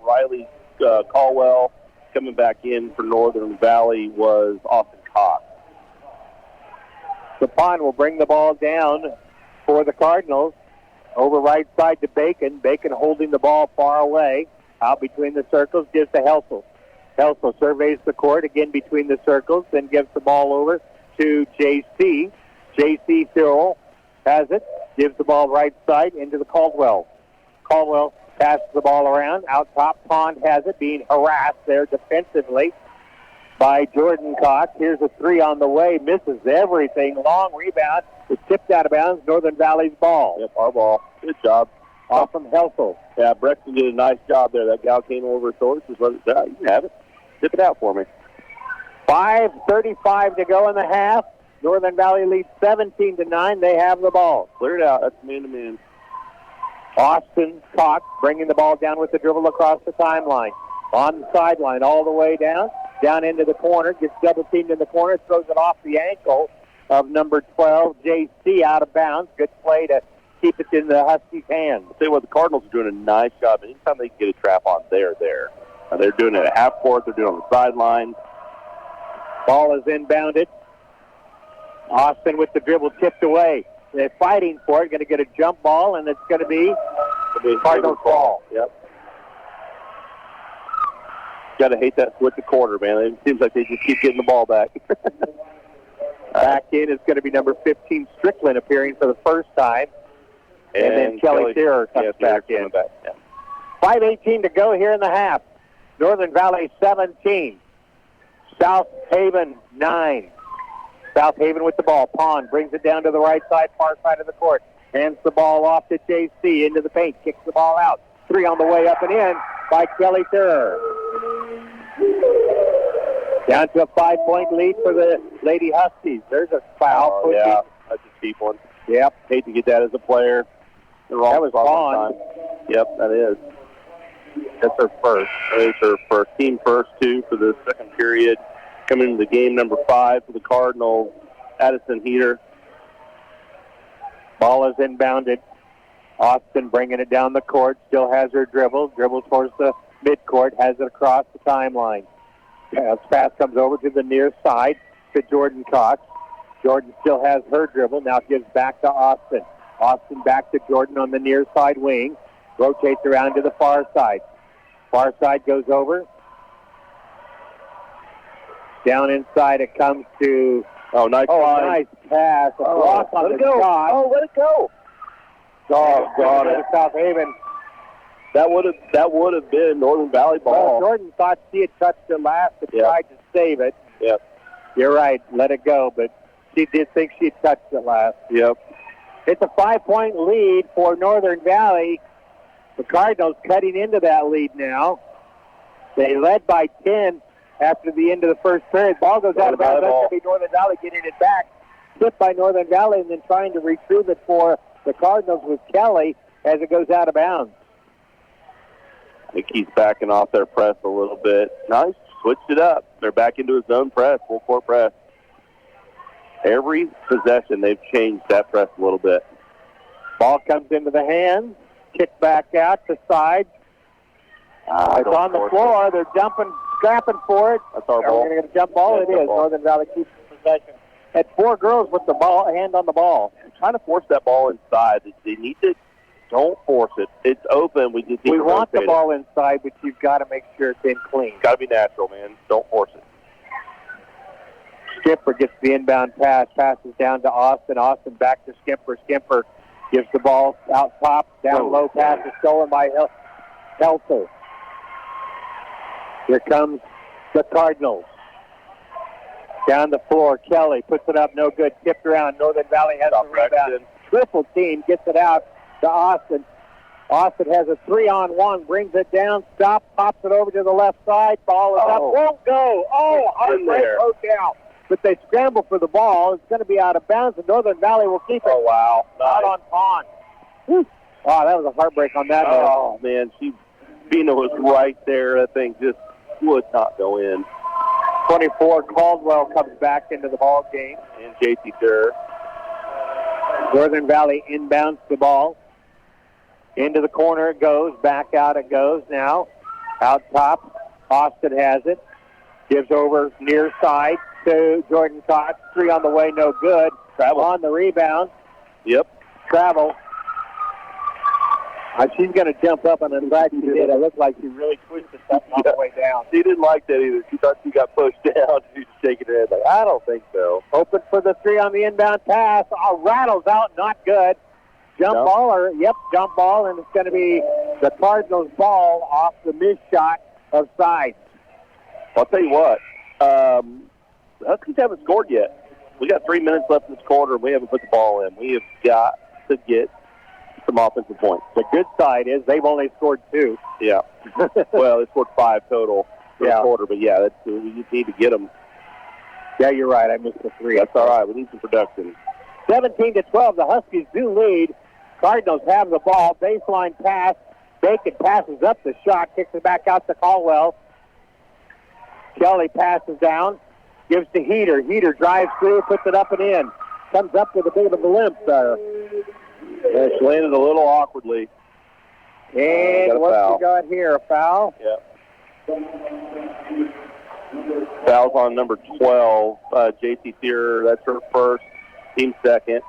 Riley Caldwell. Coming back in for Northern Valley was Austin Cox. Sapon will bring the ball down for the Cardinals. Over right side to Bacon. Bacon holding the ball far away. Out between the circles, gives to Helsel. Helsel surveys the court again between the circles, then gives the ball over to JC. JC Cyril has it, gives the ball right side into the Caldwell. Caldwell passes the ball around. Out top, Pond has it, being harassed there defensively by Jordan Cox. Here's a three on the way. Misses everything. Long rebound. It's tipped out of bounds. Northern Valley's ball. Yep, our ball. Good job. Awesome Helsel. Yeah, Brexton did a nice job there. That gal came over his shoulders. Just let it down. You can have it. Tip it out for me. 5:35 to go in the half. Northern Valley leads 17-9. They have the ball. Clear it out. That's man-to-man. Austin Cox bringing the ball down with the dribble across the timeline. On the sideline all the way down into the corner. Gets double-teamed in the corner. Throws it off the ankle of number 12, J.C. out of bounds. Good play to keep it in the Huskies' hands. I'll tell you what, the Cardinals are doing a nice job. Anytime they can get a trap on, they're there. They're doing it at half court. They're doing it on the sideline. Ball is inbounded. Austin with the dribble tipped away. They're fighting for it. Going to get a jump ball, and it's going to be Cardinals ball. Yep. Got to hate that switch of quarter, man. It seems like they just keep getting the ball back. Back in is going to be number 15, Strickland, appearing for the first time. And then Kelly Shearer comes back in. Yeah. 5:18 to go here in the half. Northern Valley 17. South Haven 9. South Haven with the ball. Pond brings it down to the right side, far side of the court. Hands the ball off to JC into the paint. Kicks the ball out. Three on the way up and in by Kelly Shearer. Down to a 5-point lead for the Lady Huskies. There's a foul. Oh, yeah, that's a cheap one. Yep. Hate to get that as a player. That was Vaughn. Yep, that is. That's her first. That is her first. Team first, too, for the second period. Coming into the game, number 5 for the Cardinals, Addison Heater. Ball is inbounded. Austin bringing it down the court. Still has her dribble. Dribble towards the midcourt. Has it across the timeline. Pass comes over to the near side to Jordan Cox. Jordan still has her dribble. Now gives back to Austin. Austin back to Jordan on the near side wing. Rotates around to the far side. Far side goes over. Down inside it comes to... nice pass. A block on the shot. Oh, let it go. Oh, God. South Haven. That would have been Northern Valley ball. Well, Jordan thought she had touched it last and tried to save it. Yep. You're right. Let it go, but she did think she had touched it last. Yep. It's a 5-point lead for Northern Valley. The Cardinals cutting into that lead now. They led by 10 after the end of the first period. Ball goes out of bounds. That's going to be Northern Valley getting it back. Tipped by Northern Valley and then trying to retrieve it for the Cardinals with Kelly as it goes out of bounds. He keeps backing off their press a little bit. Nice. Switched it up. They're back into a zone press, full court press. Every possession, they've changed that press a little bit. Ball comes into the hands. Kick back out to side. It's on the floor. They're scrapping for it. That's our ball. We're going to get a jump ball. It is. Northern Valley keeps possession. Had 4 girls with the ball, hand on the ball. Trying to force that ball inside. They need to. Don't force it. It's open. We just need We to want the rotate ball inside, but you've got to make sure it's in clean. Got to be natural, man. Don't force it. Skipper gets the inbound pass. Passes down to Austin. Austin back to Skipper. Skipper gives the ball out top. Down low pass is stolen by Helter. Here comes the Cardinals. Down the floor, Kelly puts it up, no good. Tipped around. Northern Valley has a rebound. Triple team gets it out to Austin. Austin has a 3-on-1, brings it down, stops, pops it over to the left side. Ball is up, won't go. Heartbreak hotel. But they scramble for the ball. It's going to be out of bounds, and Northern Valley will keep it. Oh, wow. Out on Pond. Whew. Oh, that was a heartbreak on that. Oh, man. Bina was right there. That thing just would not go in. 24, Caldwell comes back into the ball game. And J.T. Durr. Northern Valley inbounds the ball. Into the corner it goes. Back out it goes now. Out top, Austin has it. Gives over near side to Jordan Cox. 3 on the way, no good. Travel on the rebound. Yep. Travel. She's going to jump up, and I'm glad she did. It looked like she really twisted something on the way down. She didn't like that either. She thought she got pushed down. She was shaking her head like, I don't think so. Open for the 3 on the inbound pass. Rattles out, not good. Jump ball, and it's going to be the Cardinals' ball off the missed shot of Sides. I'll tell you what, The Huskies haven't scored yet. We got 3 minutes left in this quarter, and we haven't put the ball in. We have got to get some offensive points. The good side is they've only scored 2. Yeah. Well, they scored 5 total for the quarter, but yeah, we just need to get them. Yeah, you're right. I missed the 3. That's all right. We need some production. 17-12, the Huskies do lead. Cardinals have the ball. Baseline pass. Bacon passes up the shot, kicks it back out to Caldwell. Kelly passes down, gives to Heater. Heater drives through, puts it up and in. Comes up with a bit of a limp there. Yeah, she landed a little awkwardly. And what we got here? A foul? Yeah. Foul's on number 12, J.C. Sear. That's her first, team second.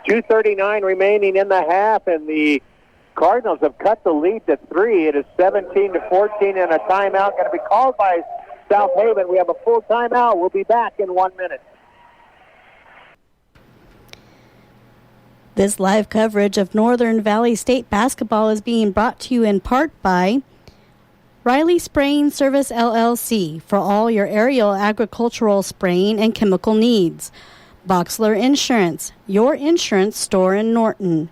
2:39 remaining in the half, and the Cardinals have cut the lead to 3. It is 17-14, and a timeout going to be called by South Haven. We have a full timeout. We'll be back in 1 minute. This live coverage of Northern Valley State basketball is being brought to you in part by Riley Spraying Service LLC for all your aerial agricultural spraying and chemical needs. Boxler Insurance, your insurance store in Norton.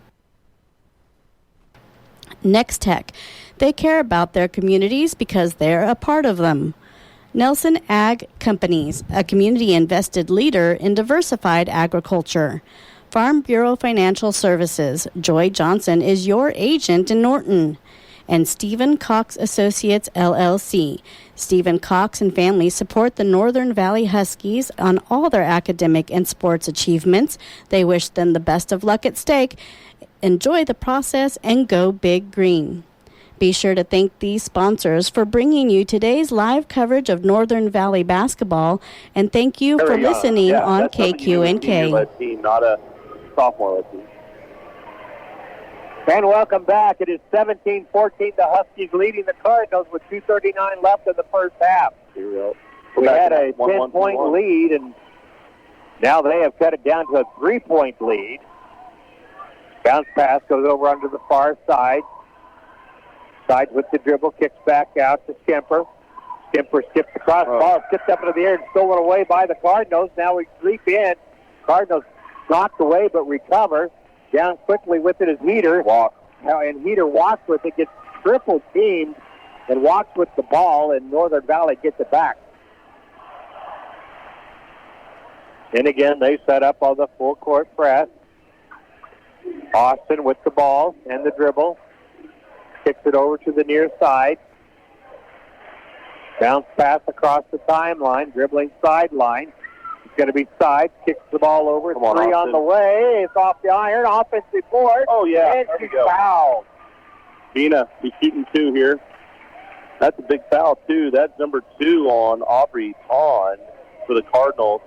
Next Tech, they care about their communities because they're a part of them. Nelson Ag Companies, a community-invested leader in diversified agriculture. Farm Bureau Financial Services, Joy Johnson is your agent in Norton. And Stephen Cox Associates, LLC. Stephen Cox and family support the Northern Valley Huskies on all their academic and sports achievements. They wish them the best of luck at stake. Enjoy the process and go Big Green. Be sure to thank these sponsors for bringing you today's live coverage of Northern Valley basketball, and thank you for listening on KQNK. Team, not a sophomore team. And welcome back. It is 17-14. The Huskies leading the Cardinals with 2:39 left in the first half. Here we go. We had a 10-point lead, and now they have cut it down to a 3-point lead. Bounce pass goes over onto the far side. Side with the dribble, kicks back out to Skimper. Skimper skips across the ball, skips up into the air and stolen away by the Cardinals. Now we leap in. Cardinals knocked away but recover. Down quickly with it is Heater. And Heater walks with it, gets triple teamed, and walks with the ball, and Northern Valley gets it back. And again, they set up on the full court press. Austin with the ball and the dribble. Kicks it over to the near side. Bounce pass across the timeline, dribbling sideline. It's going to be side, kicks the ball over. Come on, Three Austin. on the way. It's off the iron. Offensive board. Oh, yeah. And There she's we go. fouled. Bina, he's shooting 2 here. That's a big foul, too. That's number 2 on Aubrey Pond for the Cardinals.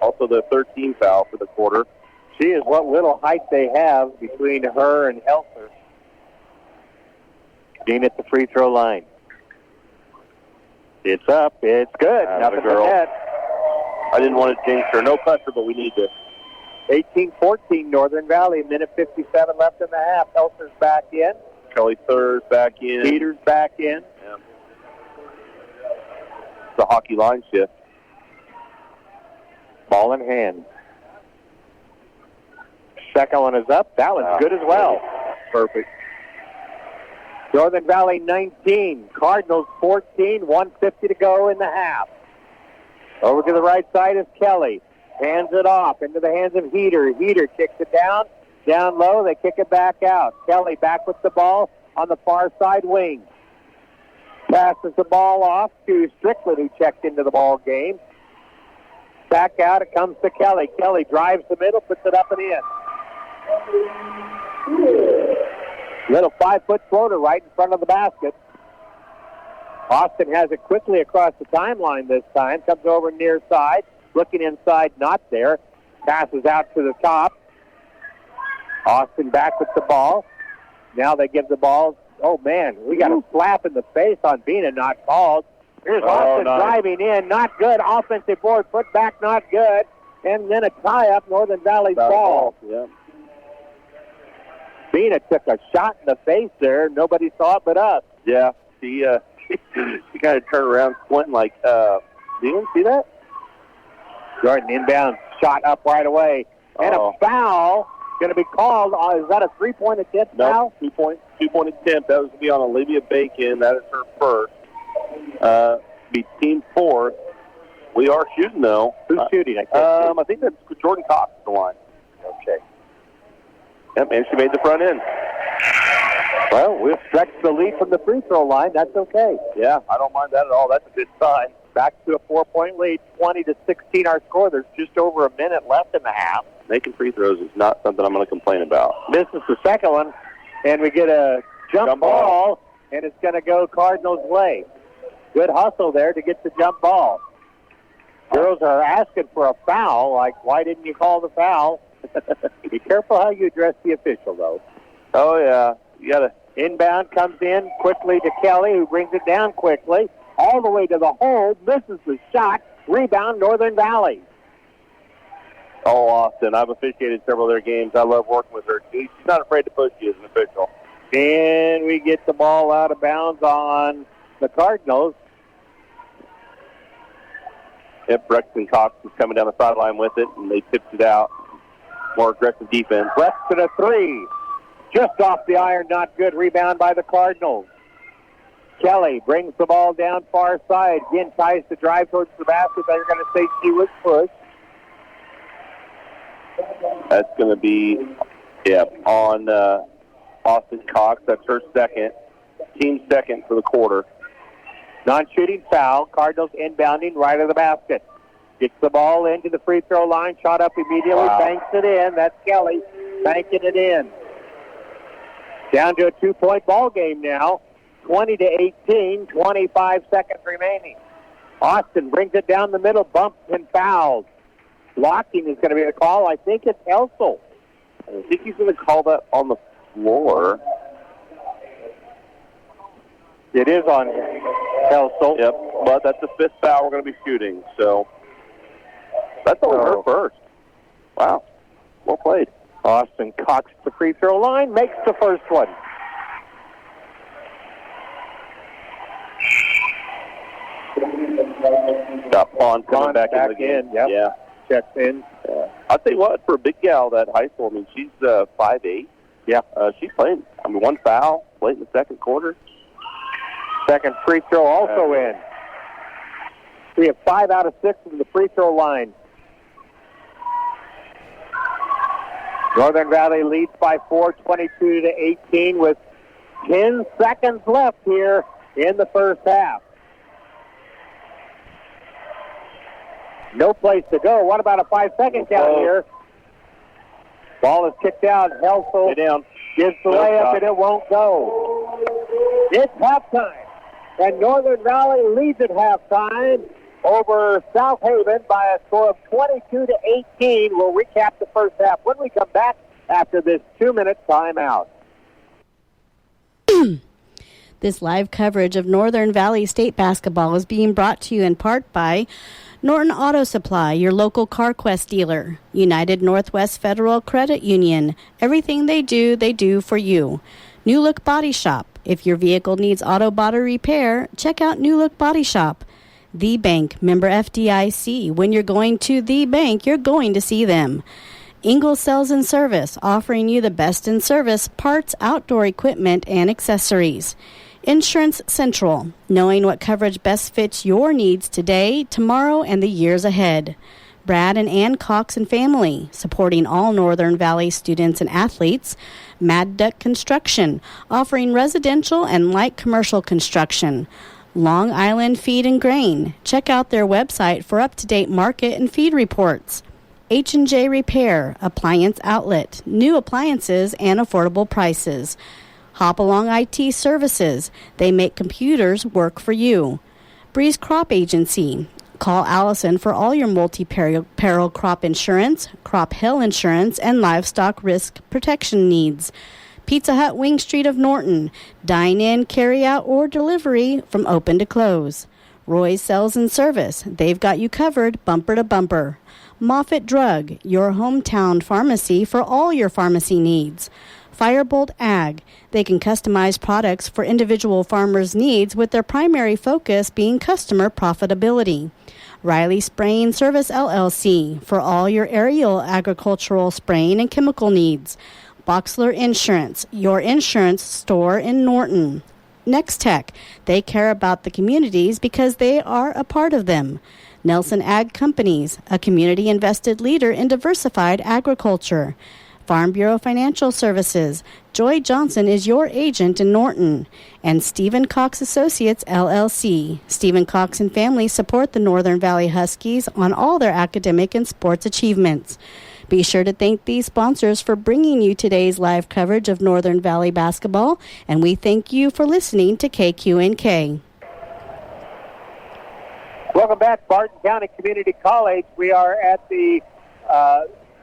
Also the 13th foul for the quarter. She is what little height they have between her and Helser. Being at the free throw line. It's up. It's good. Nothing but net. I didn't want to jinx her. No pressure, but we need this. 18-14 Northern Valley. Minute 57 left in the half. Helser's back in. Kelly Thur's back in. Peter's back in. Yeah. It's a hockey line shift. Ball in hand. Second one is up. That one's good as well. Perfect. Northern Valley 19, Cardinals 14, 1:50 to go in the half. Over to the right side is Kelly. Hands it off into the hands of Heater. Heater kicks it down low. They kick it back out. Kelly back with the ball on the far side wing. Passes the ball off to Strickland, who checked into the ball game. Back out, it comes to Kelly. Kelly drives the middle, puts it up and in. Little 5-foot floater right in front of the basket. Austin has it quickly across the timeline this time. Comes over near side. Looking inside, not there. Passes out to the top. Austin back with the ball. Now they give the ball. Oh, man, we got a slap in the face on Bina, not called. Here's Austin driving in. Not good. Offensive board. Put back, not good. And then a tie-up, Northern Valley's ball. Yeah. Bina took a shot in the face there. Nobody saw it but us. Yeah. She kind of turned around, squinting like, Do you see that? Jordan inbound shot up right away. And a foul going to be called. Is that a three-point attempt foul? Two-point attempt. That was going to be on Olivia Bacon. That is her first. Be team fourth. We are shooting, though. Who's shooting? I think that's Jordan Cox at the line. Okay. Yep, and she made the front end. Well, we've stretched the lead from the free throw line. That's okay. Yeah, I don't mind that at all. That's a good sign. Back to a 4-point lead, 20-16 our score. There's just over a minute left in the half. Making free throws is not something I'm going to complain about. Misses the second one, and we get a jump ball, and it's going to go Cardinals' way. Good hustle there to get the jump ball. Girls are asking for a foul, like, why didn't you call the foul? Be careful how you address the official, though. Oh, yeah. You got to. Inbound comes in quickly to Kelly, who brings it down quickly. All the way to the hole, misses the shot. Rebound, Northern Valley. Oh, Austin. I've officiated several of their games. I love working with her. She's not afraid to push you as an official. And we get the ball out of bounds on the Cardinals. Yep, Braxton Cox was coming down the sideline with it, and they tipped it out. More aggressive defense. Weston a three. Just off the iron, not good. Rebound by the Cardinals. Kelly brings the ball down far side. Again, tries to drive towards the basket. They're going to say she was pushed. That's going to be, on Austin Cox. That's her second. Team second for the quarter. Non-shooting foul. Cardinals inbounding right of the basket. Gets the ball into the free throw line. Shot up immediately. Wow. Banks it in. That's Kelly banking it in. Down to a 2-point ball game now. 20-18. 25 seconds remaining. Austin brings it down the middle. Bumps and fouls. Blocking is going to be the call. I think it's Helsel. I think he's going to call that on the floor. It is on Helsel. Yep, but that's the fifth foul we're going to be shooting. So that's only her first. Wow, well played. Austin Cox the free throw line, makes the first one. Got Pond coming back in the game. Yep. Yeah. Checks in. I'll tell you what, for a big gal that high school, I mean, she's 5'8". Yeah. She's playing. I mean, one foul late in the second quarter. Second free throw also in. We have 5 out of 6 from the free throw line. Northern Valley leads by 4, 22-18, with 10 seconds left here in the first half. No place to go. What about a 5-second count here? Ball is kicked out. Helsel gives the layup, and it won't go. It's halftime, and Northern Valley leads at halftime over South Haven by a score of 22-18. We'll recap the first half when we come back after this 2-minute timeout. This live coverage of Northern Valley State basketball is being brought to you in part by Norton Auto Supply, your local CarQuest dealer. United Northwest Federal Credit Union. Everything they do for you. New Look Body Shop. If your vehicle needs auto body repair, check out New Look Body Shop. The Bank, member FDIC. When you're going to the bank, you're going to see them. Ingalls Sales and Service, offering you the best in service, parts, outdoor equipment, and accessories. Insurance Central, knowing what coverage best fits your needs today, tomorrow, and the years ahead. Brad and Ann Cox and Family, supporting all Northern Valley students and athletes. Mad Duck Construction, offering residential and light commercial construction. Long Island Feed and Grain. Check out their website for up-to-date market and feed reports. H&J Repair, appliance outlet, new appliances and affordable prices. Hop Along IT Services, they make computers work for you. Breeze Crop Agency, call Allison for all your multi-peril crop insurance, crop hail insurance, and livestock risk protection needs. Pizza Hut Wing Street of Norton, dine in, carry out, or delivery from open to close. Roy's Sales and Service, they've got you covered bumper to bumper. Moffitt Drug, your hometown pharmacy for all your pharmacy needs. Firebolt Ag, they can customize products for individual farmers' needs with their primary focus being customer profitability. Riley Spraying Service LLC for all your aerial agricultural spraying and chemical needs. Boxler Insurance, your insurance store in Norton. Next Tech, they care about the communities because they are a part of them. Nelson Ag Companies, a community-invested leader in diversified agriculture. Farm Bureau Financial Services, Joy Johnson is your agent in Norton. And Stephen Cox Associates, LLC. Stephen Cox and family support the Northern Valley Huskies on all their academic and sports achievements. Be sure to thank these sponsors for bringing you today's live coverage of Northern Valley basketball, and we thank you for listening to KQNK. Welcome back, Barton County Community College. We are at the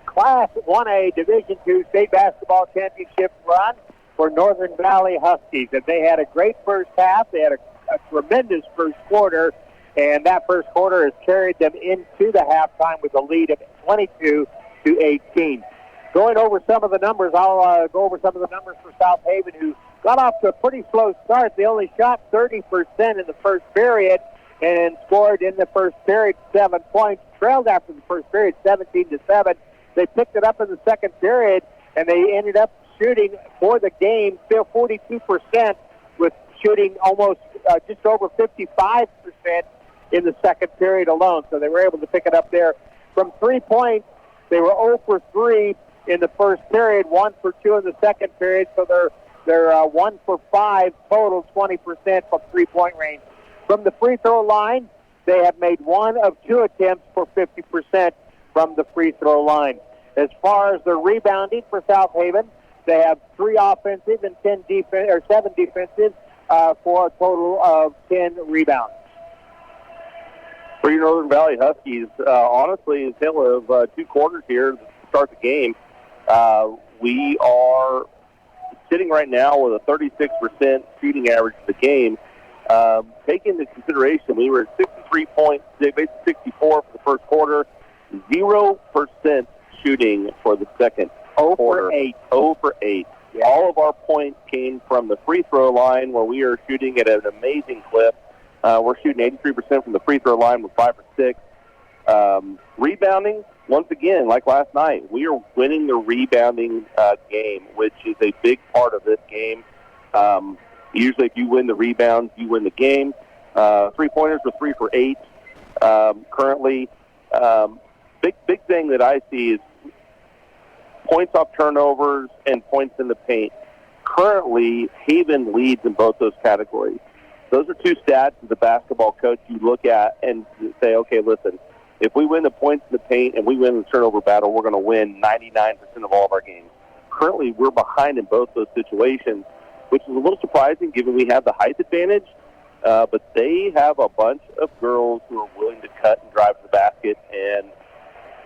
Class 1A Division II State Basketball Championship run for Northern Valley Huskies. And they had a great first half. They had a tremendous first quarter, and that first quarter has carried them into the halftime with a lead of 22-18. Going over some of the numbers, I'll go over some of the numbers for South Haven, who got off to a pretty slow start. They only shot 30% in the first period and scored in the first period 7 points. Trailed after the first period 17-7. They picked it up in the second period, and they ended up shooting for the game still 42%, with shooting almost just over 55% in the second period alone. So they were able to pick it up there. From 3 points, they were 0 for 3 in the first period, 1 for 2 in the second period. So they're 1 for 5 total, 20% from 3-point range. From the free throw line, they have made 1 of 2 attempts for 50% from the free throw line. As far as the rebounding for South Haven, they have 3 offensive and 7 defensive for a total of 10 rebounds. For your Northern Valley Huskies, honestly, a tale of 2 quarters here to start the game. We are sitting right now with a 36% shooting average for the game. Take into consideration, we were at 63 points, basically 64 for the first quarter, 0% shooting for the second quarter. 0 for 8. Yeah. All of our points came from the free throw line, where we are shooting at an amazing clip. We're shooting 83% from the free throw line with 5 for 6. Rebounding, once again, like last night, we are winning the rebounding game, which is a big part of this game. Usually if you win the rebounds, you win the game. 3-pointers were 3 for 8. Currently, big thing that I see is points off turnovers and points in the paint. Currently, Haven leads in both those categories. Those are 2 stats as a basketball coach you look at and say, okay, listen, if we win the points in the paint and we win the turnover battle, we're going to win 99% of all of our games. Currently, we're behind in both those situations, which is a little surprising given we have the height advantage. But they have a bunch of girls who are willing to cut and drive to the basket, and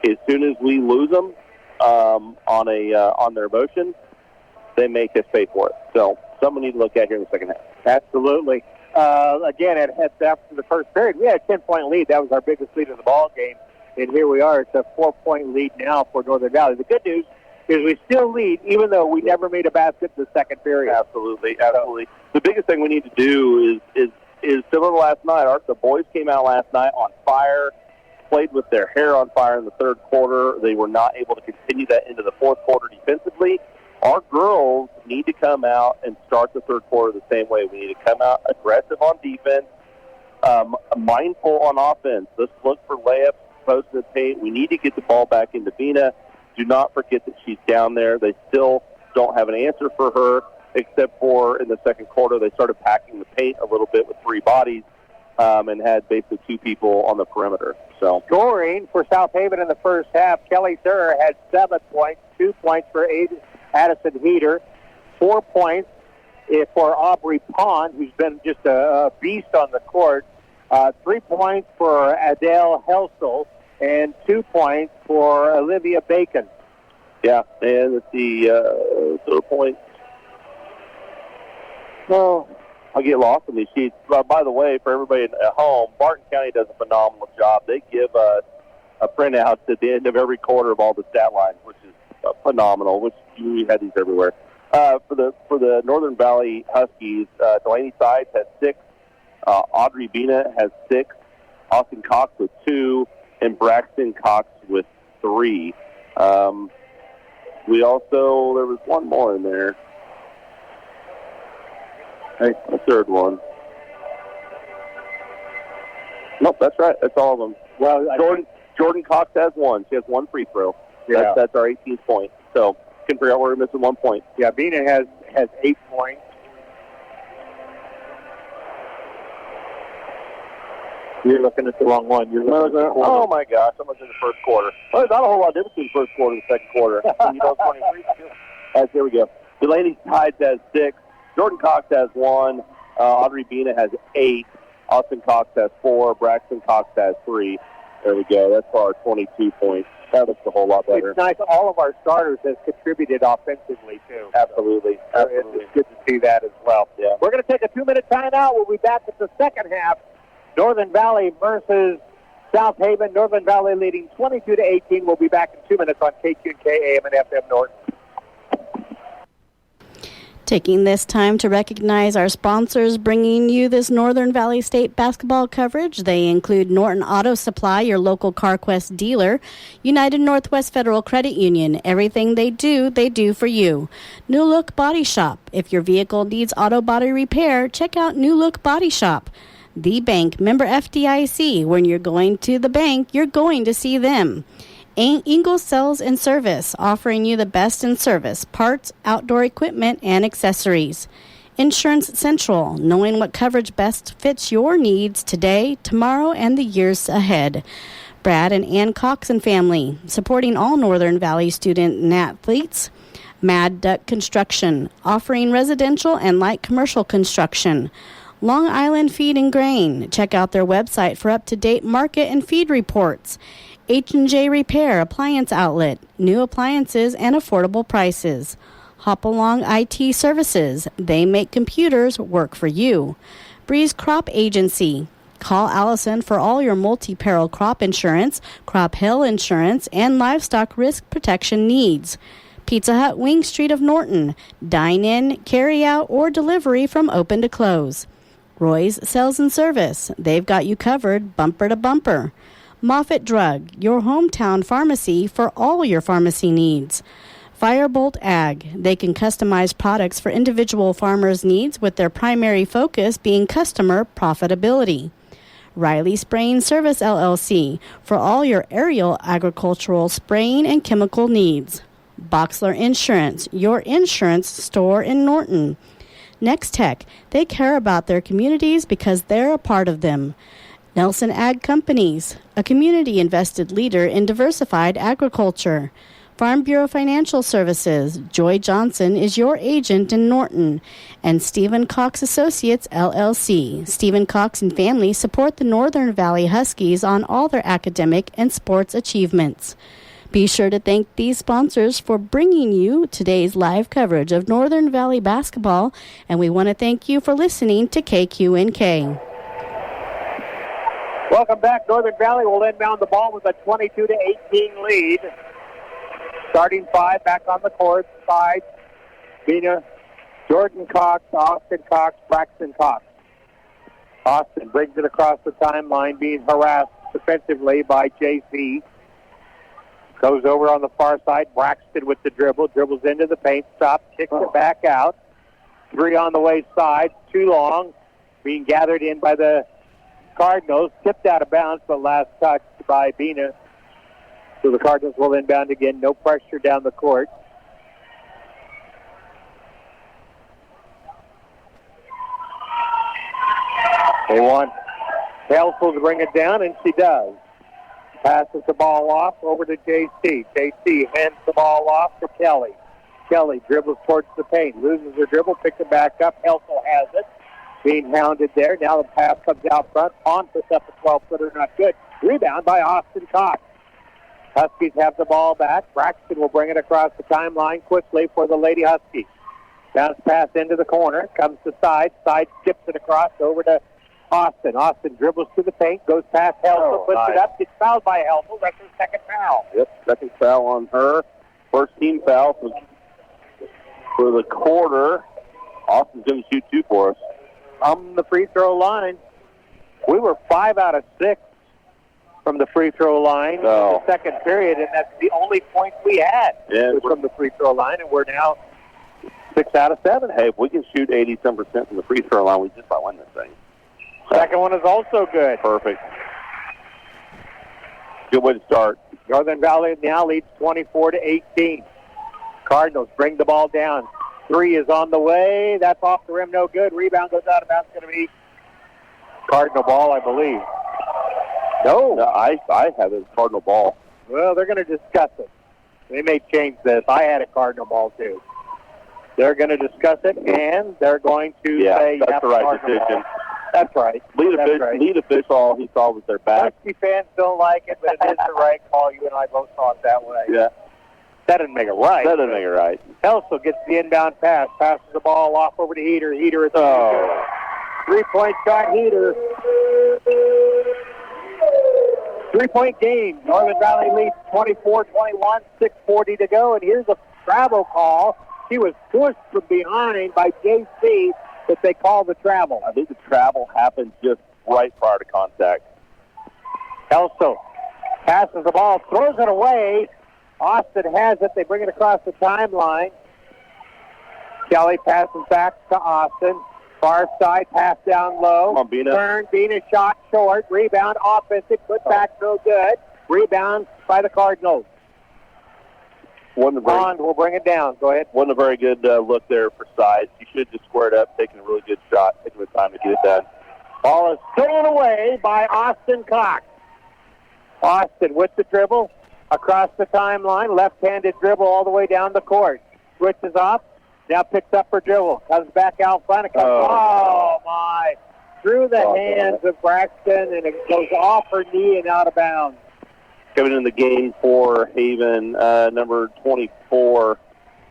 as soon as we lose them on their emotion, they make us pay for it. So something we need to look at here in the second half. Absolutely. Again, after the first period, we had a 10-point lead. That was our biggest lead in the ball game, and here we are. It's a 4-point lead now for Northern Valley. The good news is we still lead, even though we never made a basket in the second period. Absolutely. The biggest thing we need to do is similar to last night. The boys came out last night on fire, played with their hair on fire in the third quarter. They were not able to continue that into the fourth quarter defensively. Our girls need to come out and start the third quarter the same way. We need to come out aggressive on defense, mindful on offense. Let's look for layups, post in the paint. We need to get the ball back into Vina. Do not forget that she's down there. They still don't have an answer for her, except for in the second quarter they started packing the paint a little bit with 3 bodies and had basically 2 people on the perimeter. So scoring for South Haven in the first half, Kelly Thurr had 7 points, 2 points for Addison Heater, 4 points for Aubrey Pond, who's been just a beast on the court, 3 points for Adele Helsel, and 2 points for Olivia Bacon. Yeah, and the third point. No, I'll get lost in these sheets. By the way, for everybody at home, Barton County does a phenomenal job. They give a printout at the end of every quarter of all the stat lines, which is phenomenal. Which we had these everywhere. For the Northern Valley Huskies, Delaney Sides has 6. Audrey Bina has 6. Austin Cox with 2, and Braxton Cox with 3. There was one more in there. Hey, a third one. Nope, that's right. That's all of them. Well, Jordan Cox has 1. She has 1 free throw. Yeah. That's our 18th point. So, can figure out where we're missing 1 point. Yeah, Bina has 8 points. You're looking at the wrong one. Oh, my gosh. I'm looking at the first quarter. Well, there's not a whole lot of difference between the first quarter and the second quarter. You know, 23. There we go. Delaney Tides has 6. Jordan Cox has 1. Audrey Bina has 8. Austin Cox has 4. Braxton Cox has 3. There we go. That's our 22 points. That looks a whole lot better. It's nice. All of our starters have contributed offensively, too. Absolutely. It's good to see that as well. Yeah. We're going to take a 2-minute timeout. We'll be back with the second half. Northern Valley versus South Haven. Northern Valley leading 22-18. We'll be back in 2 minutes on KQNK AM and FM Norton. Taking this time to recognize our sponsors bringing you this Northern Valley State basketball coverage. They include Norton Auto Supply, your local CarQuest dealer, United Northwest Federal Credit Union. Everything they do for you. New Look Body Shop. If your vehicle needs auto body repair, check out New Look Body Shop. The Bank, member FDIC. When you're going to the bank, you're going to see them. Ingalls Sales and Service, offering you the best in service, parts, outdoor equipment, and accessories. Insurance Central, knowing what coverage best fits your needs today, tomorrow, and the years ahead. Brad and Ann Cox and family, supporting all Northern Valley student and athletes. Mad Duck Construction, offering residential and light commercial construction. Long Island Feed and Grain, check out their website for up-to-date market and feed reports. H&J Repair Appliance Outlet, new appliances and affordable prices. Hopalong IT Services, they make computers work for you. Breeze Crop Agency, call Allison for all your multi-peril crop insurance, crop hail insurance, and livestock risk protection needs. Pizza Hut Wing Street of Norton, dine in, carry out, or delivery from open to close. Roy's Sales and Service, they've got you covered bumper to bumper. Moffitt Drug, your hometown pharmacy for all your pharmacy needs. Firebolt Ag, they can customize products for individual farmers' needs with their primary focus being customer profitability. Riley Spraying Service LLC, for all your aerial agricultural spraying and chemical needs. Boxler Insurance, your insurance store in Norton. Next Tech, they care about their communities because they're a part of them. Nelson Ag Companies, a community-invested leader in diversified agriculture. Farm Bureau Financial Services, Joy Johnson is your agent in Norton. And Stephen Cox Associates, LLC. Stephen Cox and family support the Northern Valley Huskies on all their academic and sports achievements. Be sure to thank these sponsors for bringing you today's live coverage of Northern Valley basketball, and we want to thank you for listening to KQNK. Welcome back. Northern Valley will inbound the ball with a 22-18 lead. Starting 5 back on the court. Side, Bina, Jordan Cox, Austin Cox, Braxton Cox. Austin brings it across the timeline, being harassed defensively by JC. Goes over on the far side. Braxton with the dribble. Dribbles into the paint. Stops. Kicks it back out. 3 on the way side. Too long. Being gathered in by the Cardinals. Tipped out of bounds, but last touch by Bina. So the Cardinals will inbound again. No pressure down the court. They want Helfel to bring it down, and she does. Passes the ball off over to JC. JC hands the ball off to Kelly. Kelly dribbles towards the paint. Loses her dribble, picks it back up. Helfel has it. Being hounded there. Now the pass comes out front. On puts up a 12-footer, not good. Rebound by Austin Cox. Huskies have the ball back. Braxton will bring it across the timeline quickly for the Lady Huskies. Bounce pass into the corner. Comes to side. Side skips it across over to Austin. Austin dribbles to the paint. Goes past Helfel. Puts it up. Gets fouled by Helfel. That's her second foul. Yep, second foul on her. First team foul for the quarter. Austin's going to shoot 2 for us. On the free throw line. We were 5 out of 6 from the free throw line No. in the second period, and that's the only point we had was from the free throw line, and we're now 6 out of 7. Hey, if we can shoot 80-some% from the free throw line, we just might win this thing. Second one is also good. Perfect. Good way to start. Northern Valley now leads 24-18. Cardinals bring the ball down. 3 is on the way. That's off the rim, no good. Rebound goes out of bounds. Going to be Cardinal ball, I believe. No, I have it as Cardinal ball. Well, they're going to discuss it. They may change this. I had a Cardinal ball, too. They're going to discuss it, and they're going to say, that's the right Cardinal decision. ball. That's right. Lead official, all he saw was their back. Husky fans don't like it, but it is the right call. You and I both saw it that way. Yeah. That doesn't make it right. That doesn't make it right. Elsel gets the inbound pass, passes the ball off over to Heater. Heater is three-point shot, Heater. 3-point game. Northern Valley leads 24-21, 6:40 to go. And here's a travel call. He was pushed from behind by JC, but they call the travel. I think the travel happened just right prior to contact. Elsel passes the ball, throws it away. Austin has it. They bring it across the timeline. Kelly passes back to Austin. Far side, pass down low. Come on, Bina. Turn, Bina shot short. Rebound, offensive, put back, no good. Rebound by the Cardinals. Bond will bring it down. Go ahead. Wasn't a very good look there for size. You should have just squared up, taking a really good shot, taking the time to get it done. Ball is stolen away by Austin Cox. Austin with the dribble. Across the timeline, left-handed dribble all the way down the court. Switches off, now picks up her dribble. Comes back out front. Oh, my. Through the hands of Braxton, and it goes off her knee and out of bounds. Coming in the game for Haven, number 24,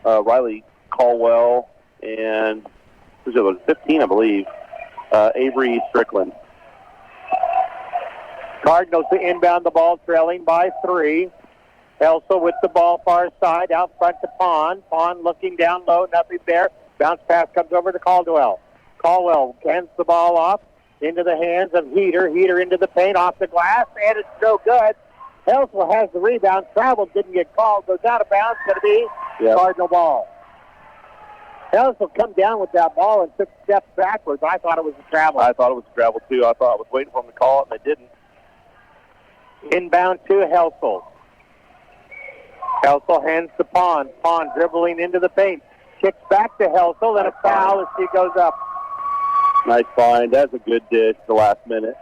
Riley Caldwell, and 15, I believe, Avery Strickland. Cardinals to inbound the ball, trailing by 3. Elsel with the ball far side, out front to Pond. Pond looking down low, nothing there. Bounce pass comes over to Caldwell. Caldwell hands the ball off into the hands of Heater. Heater into the paint, off the glass, and it's no good. Elsel has the rebound, traveled, didn't get called, goes out of bounds, going to be Cardinal ball. Elsel come down with that ball and took steps backwards. I thought it was a travel. I thought it was a travel, too. I thought I was waiting for them to call it, and they didn't. Inbound to Elsel. Helsel hands to Pond. Pond dribbling into the paint. Kicks back to Helsel, and a foul as she goes up. Nice find. That's a good dish the last minute.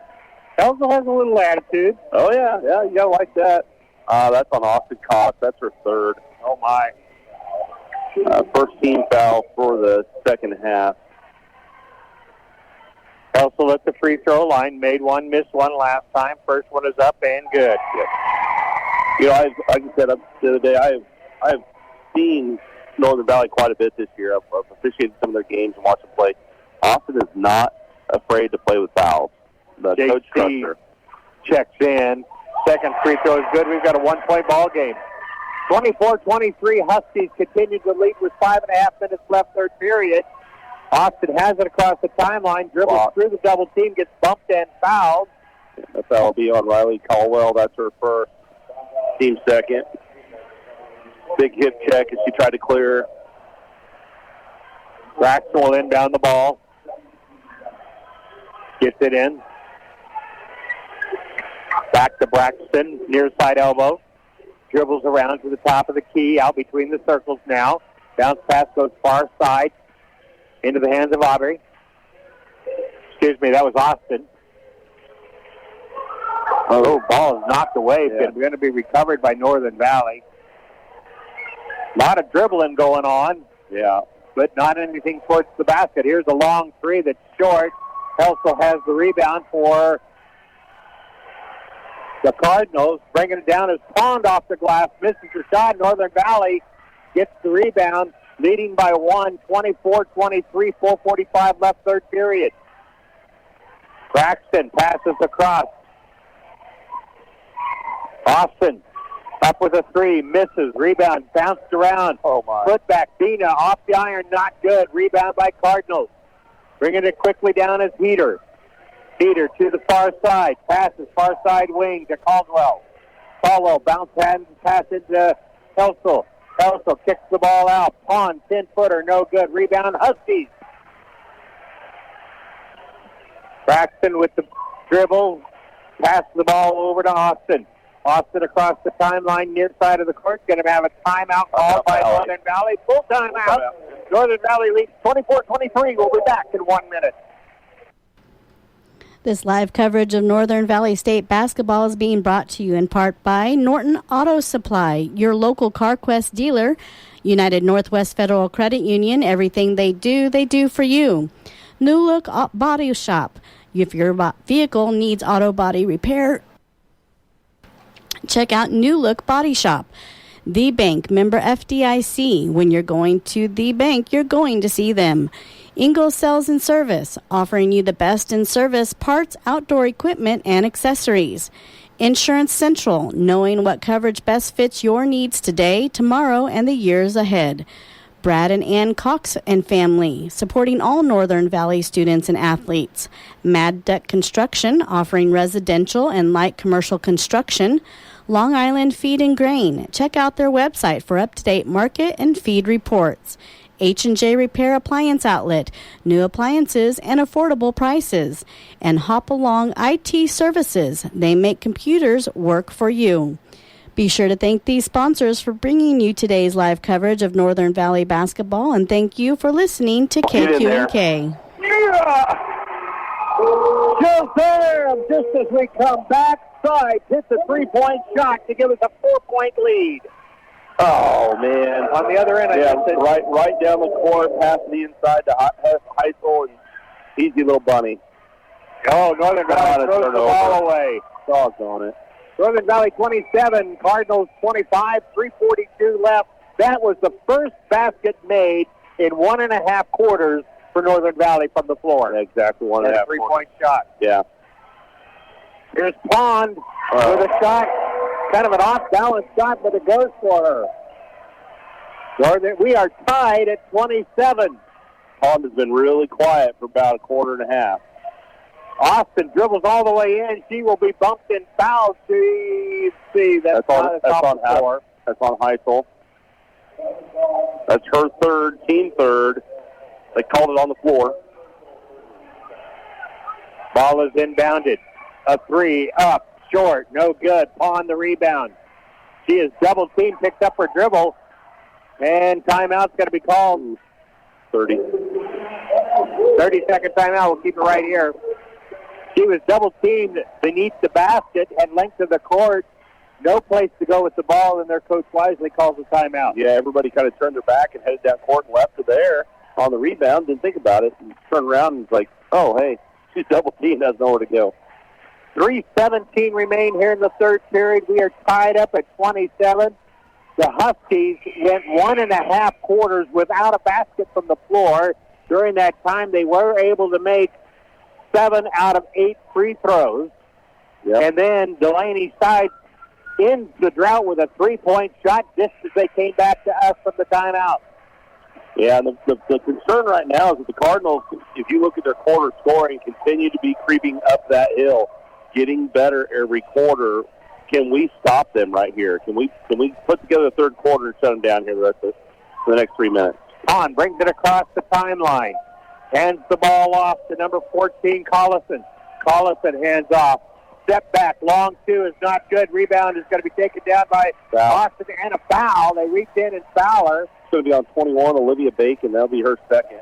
Helsel has a little attitude. Oh, yeah. Yeah, you got to like that. That's on Austin Cox. That's her third. Oh, my. First team foul for the second half. Helsel at the free throw line. Made one, missed one last time. First one is up and good. Yep. You know, like I said the other day, I have seen Northern Valley quite a bit this year. I've appreciated some of their games and watched them play. Austin is not afraid to play with fouls. The coach trusts her. Checks in. Second free throw is good. We've got a 1-point ball game. 24-23, Huskies continue to lead with 5.5 minutes left, third period. Austin has it across the timeline, dribbles through the double team, gets bumped and fouled. The foul will be on Riley Caldwell. That's her first. Team second. Big hip check as she tried to clear. Braxton will inbound the ball. Gets it in. Back to Braxton, near side elbow. Dribbles around to the top of the key, out between the circles now. Bounce pass goes far side into the hands of Aubrey. Excuse me, that was Austin. Oh, ball is knocked away. It's going to be recovered by Northern Valley. A lot of dribbling going on. Yeah. But not anything towards the basket. Here's a long three that's short. Helsel has the rebound for the Cardinals. Bringing it down is Pond off the glass. Misses the shot. Northern Valley gets the rebound. Leading by 1, 24-23, 4:45 left, third period. Braxton passes across. Austin up with a three, misses, rebound, bounced around. Oh, my. Putback, Bina off the iron, not good. Rebound by Cardinals. Bringing it quickly down as Heater. Peter to the far side. Passes far side wing to Caldwell. Caldwell bounce pass into Helsel. Helsel kicks the ball out. Pond, 10-footer, no good. Rebound, Huskies. Braxton with the dribble. Pass the ball over to Austin. Austin across the timeline near side of the court. Going to have a timeout called by Northern Valley. Full timeout. Northern Valley leads 24-23. We'll be back in 1 minute. This live coverage of Northern Valley State basketball is being brought to you in part by Norton Auto Supply, your local CarQuest dealer, United Northwest Federal Credit Union. Everything they do for you. New Look Body Shop. If your vehicle needs auto body repair, check out New Look Body Shop. The Bank, member FDIC. When you're going to the bank, you're going to see them. Ingalls Sales and Service, offering you the best in service, parts, outdoor equipment, and accessories. Insurance Central, knowing what coverage best fits your needs today, tomorrow, and the years ahead. Brad and Ann Cox and family, supporting all Northern Valley students and athletes. Mad Duck Construction, offering residential and light commercial construction. Long Island Feed and Grain. Check out their website for up-to-date market and feed reports. H&J Repair Appliance Outlet, new appliances and affordable prices. And Hop Along IT Services, they make computers work for you. Be sure to thank these sponsors for bringing you today's live coverage of Northern Valley basketball, and thank you for listening to KQNK. Yeah! Joseph, just as we come back, side hits a three-point shot to give us a 4-point lead. Oh, man. On the other end, I guess it's right down the court, past the inside to Heisel, and easy little bunny. Oh, Northern Valley throws the ball away. Doggone it. Northern Valley 27, Cardinals 25, 3:42 left. That was the first basket made in 1.5 quarters for Northern Valley from the floor. Exactly, 1.5 three-point shot. Yeah. Here's Pond with a shot, kind of an off-balance shot, but it goes for her. We are tied at 27. Pond has been really quiet for about a quarter and a half. Austin dribbles all the way in. She will be bumped and fouled. That's on Heisel. That's her third, team third. They called it on the floor. Ball is inbounded. A three, up, short, no good. Pond the rebound. She is double team, picked up her dribble, and timeout's going to be called. 30-second timeout. We'll keep it right here. She was double teamed beneath the basket at length of the court. No place to go with the ball, and their coach wisely calls a timeout. Yeah, everybody kind of turned their back and headed down court and left her there on the rebound. Didn't think about it. And turned around and was like, oh, hey, she's double teamed, has nowhere to go. 3:17 remain here in the third period. We are tied up at 27. The Huskies went 1.5 quarters without a basket from the floor. During that time, they were able to make 7 out of 8 free throws. Yep. And then Delaney Side ends the drought with a 3-point shot just as they came back to us from the timeout. Yeah, and the concern right now is that the Cardinals, if you look at their quarter scoring, continue to be creeping up that hill, getting better every quarter. Can we stop them right here? Can we put together the third quarter and shut them down here for the next 3 minutes? Pond brings it across the timeline. Hands the ball off to number 14, Collison. Collison hands off. Step back. Long two is not good. Rebound is going to be taken down by Austin, and a foul. They reach in and foul her. It's going to be on 21, Olivia Bacon. That'll be her second.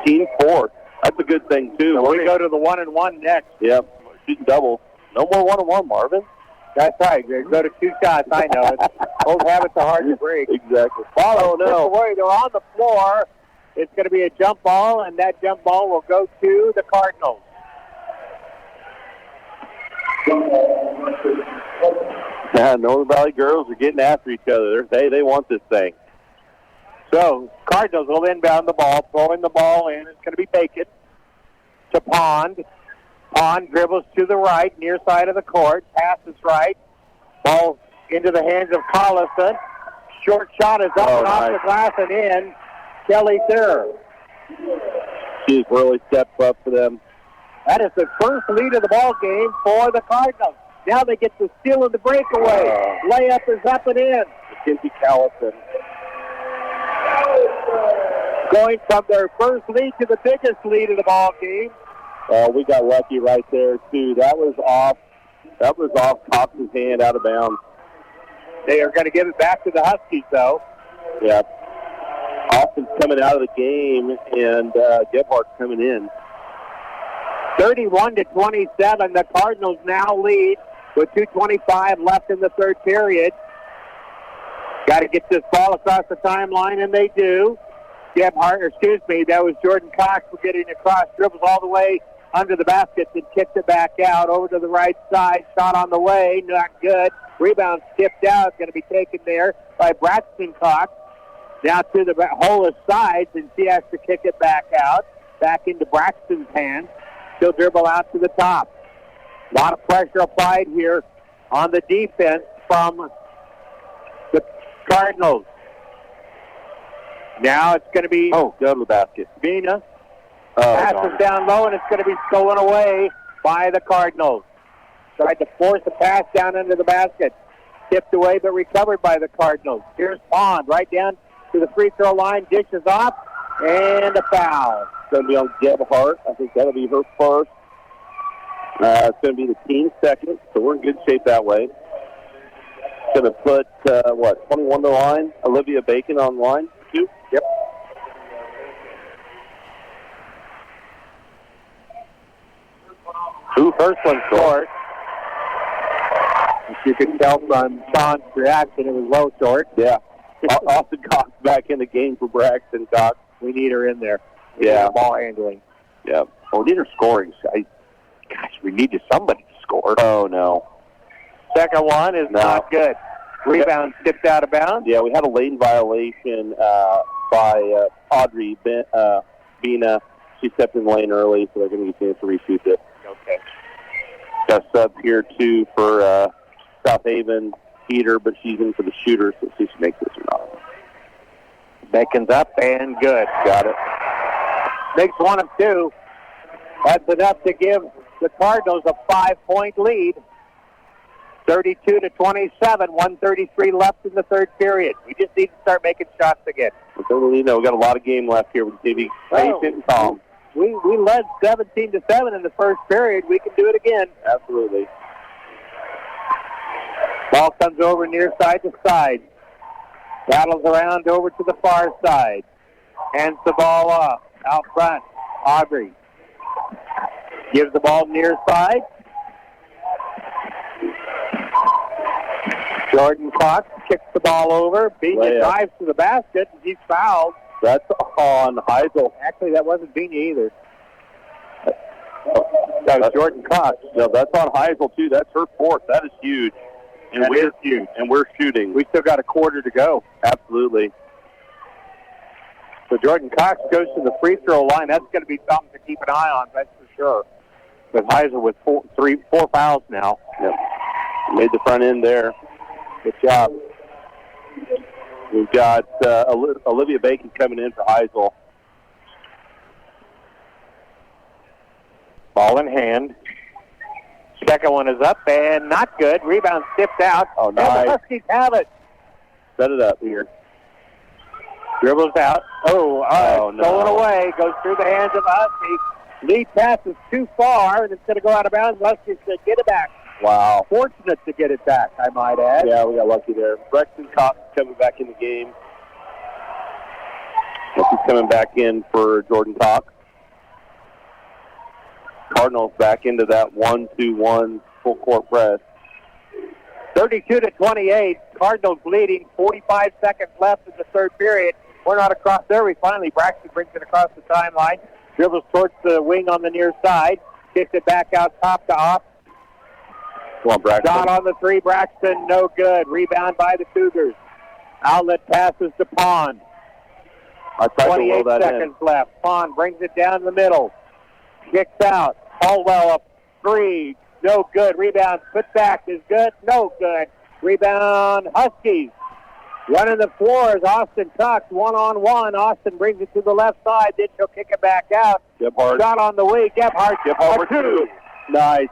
Team fourth. That's a good thing, too. So we go to the 1-and-1 next. Yep. Shooting double. No more 1-and-1, Marvin. That's right. They go to 2 shots. I know it. Both habits are hard to break. Exactly. Oh, no. They're on the floor. It's going to be a jump ball, and that jump ball will go to the Cardinals. Northern Valley girls are getting after each other. They want this thing. So Cardinals will inbound the ball, throwing the ball in. It's going to be Bacon to Pond. Pond dribbles to the right, near side of the court, passes right. Ball into the hands of Collison. Short shot is up and off the glass and in. Kelly Thur. She's really stepped up for them. That is the first lead of the ball game for the Cardinals. Now they get to steal in the breakaway. Layup is up and in. Mackenzie Callison. Going from their first lead to the biggest lead of the ball game. We got lucky right there, too. That was off Cox's hand, out of bounds. They are going to give it back to the Huskies, though. Yeah. Austin's coming out of the game, and Gebhardt's coming in. 31-27. The Cardinals now lead with 2:25 left in the third period. Got to get this ball across the timeline, and they do. That was Jordan Cox for getting across, dribbles all the way under the basket and kicks it back out over to the right side. Shot on the way, not good. Rebound skipped out, going to be taken there by Braxton Cox. Now to the Hollis sides, and she has to kick it back out, back into Braxton's hands. She'll dribble out to the top. A lot of pressure applied here on the defense from the Cardinals. Now it's going to be go to the basket. Vina. Passes down low, and it's going to be stolen away by the Cardinals. Tried to force a pass down into the basket. Tipped away, but recovered by the Cardinals. Here's Pond right down to the free throw line. Dishes off, and a foul. It's going to be on Gebhardt. I think that'll be her first. It's going to be the team's second, so we're in good shape that way. Going to put, 21 to the line. Olivia Bacon on line. 2. Yep. First one short. As you can tell from Sean's reaction, it was low short. Yeah. Austin Cox back in the game for Braxton Cox. We need her in there. Yeah. Ball handling. Yeah. Well, we need her scoring. We need somebody to score. Oh, no. Second one is not good. Rebound tipped out of bounds. Yeah, we had a lane violation by Audrey Bina. She stepped in the lane early, so they're going to get a chance to reshoot it. Okay. Got sub here, too, for South Haven Peter, but she's in for the shooter, so see if she makes this or not. Bacon's up and good. Got it. Makes one of two. That's enough to give the Cardinals a 5-point lead. 32-27, 1:33 left in the third period. We just need to start making shots again. We got a lot of game left here. We need to be patient and calm. We led 17-7 in the first period. We can do it again. Absolutely. Ball comes over near side to side. Battles around over to the far side. Hands the ball off. Out front, Aubrey. Gives the ball near side. Jordan Cox kicks the ball over. Bina drives to the basket, and he's fouled. That's on Heisel. Actually, that wasn't Bina either. That was Jordan Cox. No, that's on Heisel, too. That's her fourth. That is huge. And that is huge. And we're shooting. We still got a quarter to go. Absolutely. So Jordan Cox goes to the free throw line. That's going to be something to keep an eye on, that's for sure. With Heisel with four fouls now. Yep. Made the front end there. Good job. We've got Olivia Bacon coming in for Heisel. Ball in hand. Second one is up and not good. Rebound tipped out. Oh, nice. And the Huskies have it. Set it up here. Dribbles out. No. Stolen away. Goes through the hands of Huskies. Lead pass is too far, and it's going to go out of bounds. Huskies going to get it back. Wow. Fortunate to get it back, I might add. Yeah, we got lucky there. Braxton Cox coming back in the game. He's coming back in for Jordan Cox. Cardinals back into that 1-2-1 full court press. 32-28. Cardinals leading. 45 seconds left in the third period. We're not across there. Braxton brings it across the timeline. Dribbles towards the wing on the near side. Kicks it back out top to off. Come on, Braxton. Shot on the three. Braxton, no good. Rebound by the Cougars. Outlet passes to Pond. 28 seconds left. Pond brings it down the middle. Kicks out. Caldwell up three. No good. Rebound. Put back is good. No good. Rebound. Huskies. Running the floor is Austin Cox, one-on-one. Austin brings it to the left side, then she'll kick it back out. Gebhardt. Shot on the way. Gebhardt. Gebhardt for two. Nice.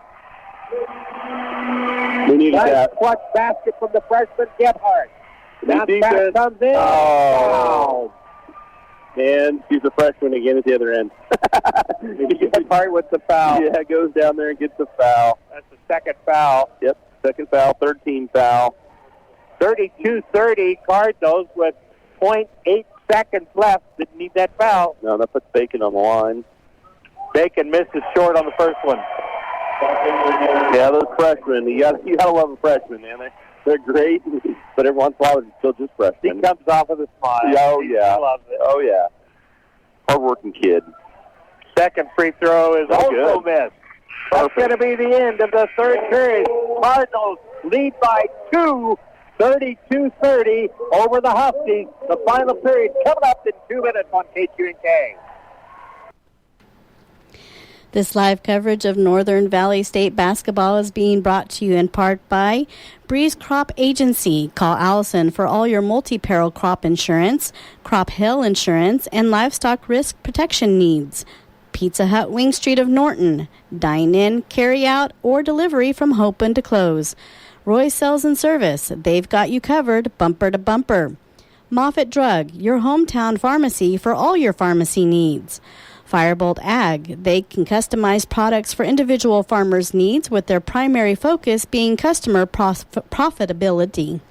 We needed Nice that. clutch basket from the freshman Gebhardt. Bounce pass Defense. comes in. Oh. And she's a freshman again at the other end. Gebhardt with the foul. Yeah, goes down there and gets the foul. That's the second foul. Yep, second foul, 13 foul. 32-30 Cardinals with 0.8 seconds left. Didn't need that foul. No, that puts Bacon on the line. Bacon misses short on the first one. Yeah, those freshmen, you gotta love a freshman, man. They're great, but every once in a while they're still just He freshmen. comes off with a smile. Oh, yeah. He loves it. Oh, yeah. Hard-working kid. Second free throw is Oh, also good. missed. That's going to be the end of the third period. Cardinals lead by 2, 32-30 over the Huskies. The final period coming up in 2 minutes on KQNK. This live coverage of Northern Valley State basketball is being brought to you in part by Breeze Crop Agency. Call Allison for all your multi-peril crop insurance, crop hail insurance, and livestock risk protection needs. Pizza Hut Wing Street of Norton. Dine in, carry out, or delivery from open to close. Roy Sales and Service. They've got you covered, bumper to bumper. Moffitt Drug, your hometown pharmacy for all your pharmacy needs. Firebolt Ag. They can customize products for individual farmers' needs with their primary focus being customer profitability.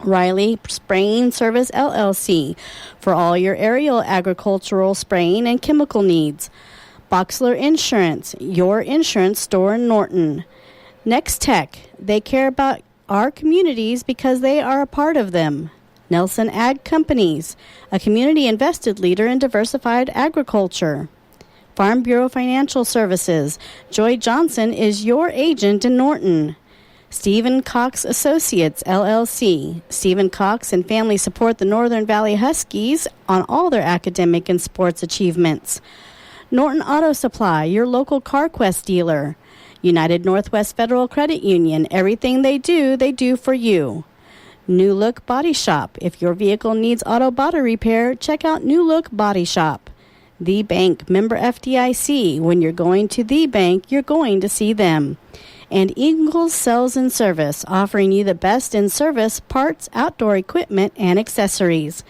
Riley Spraying Service LLC for all your aerial agricultural spraying and chemical needs. Boxler Insurance, your insurance store in Norton. Next Tech. They care about our communities because they are a part of them. Nelson Ag Companies, a community-invested leader in diversified agriculture. Farm Bureau Financial Services. Joy Johnson is your agent in Norton. Stephen Cox Associates, LLC. Stephen Cox and family support the Northern Valley Huskies on all their academic and sports achievements. Norton Auto Supply, your local CarQuest dealer. United Northwest Federal Credit Union, everything they do for you. New Look Body Shop. If your vehicle needs auto body repair, check out New Look Body Shop. The Bank, member FDIC. When you're going to the bank, you're going to see them. And Ingles Sales and Service, offering you the best in service, parts, outdoor equipment, and accessories.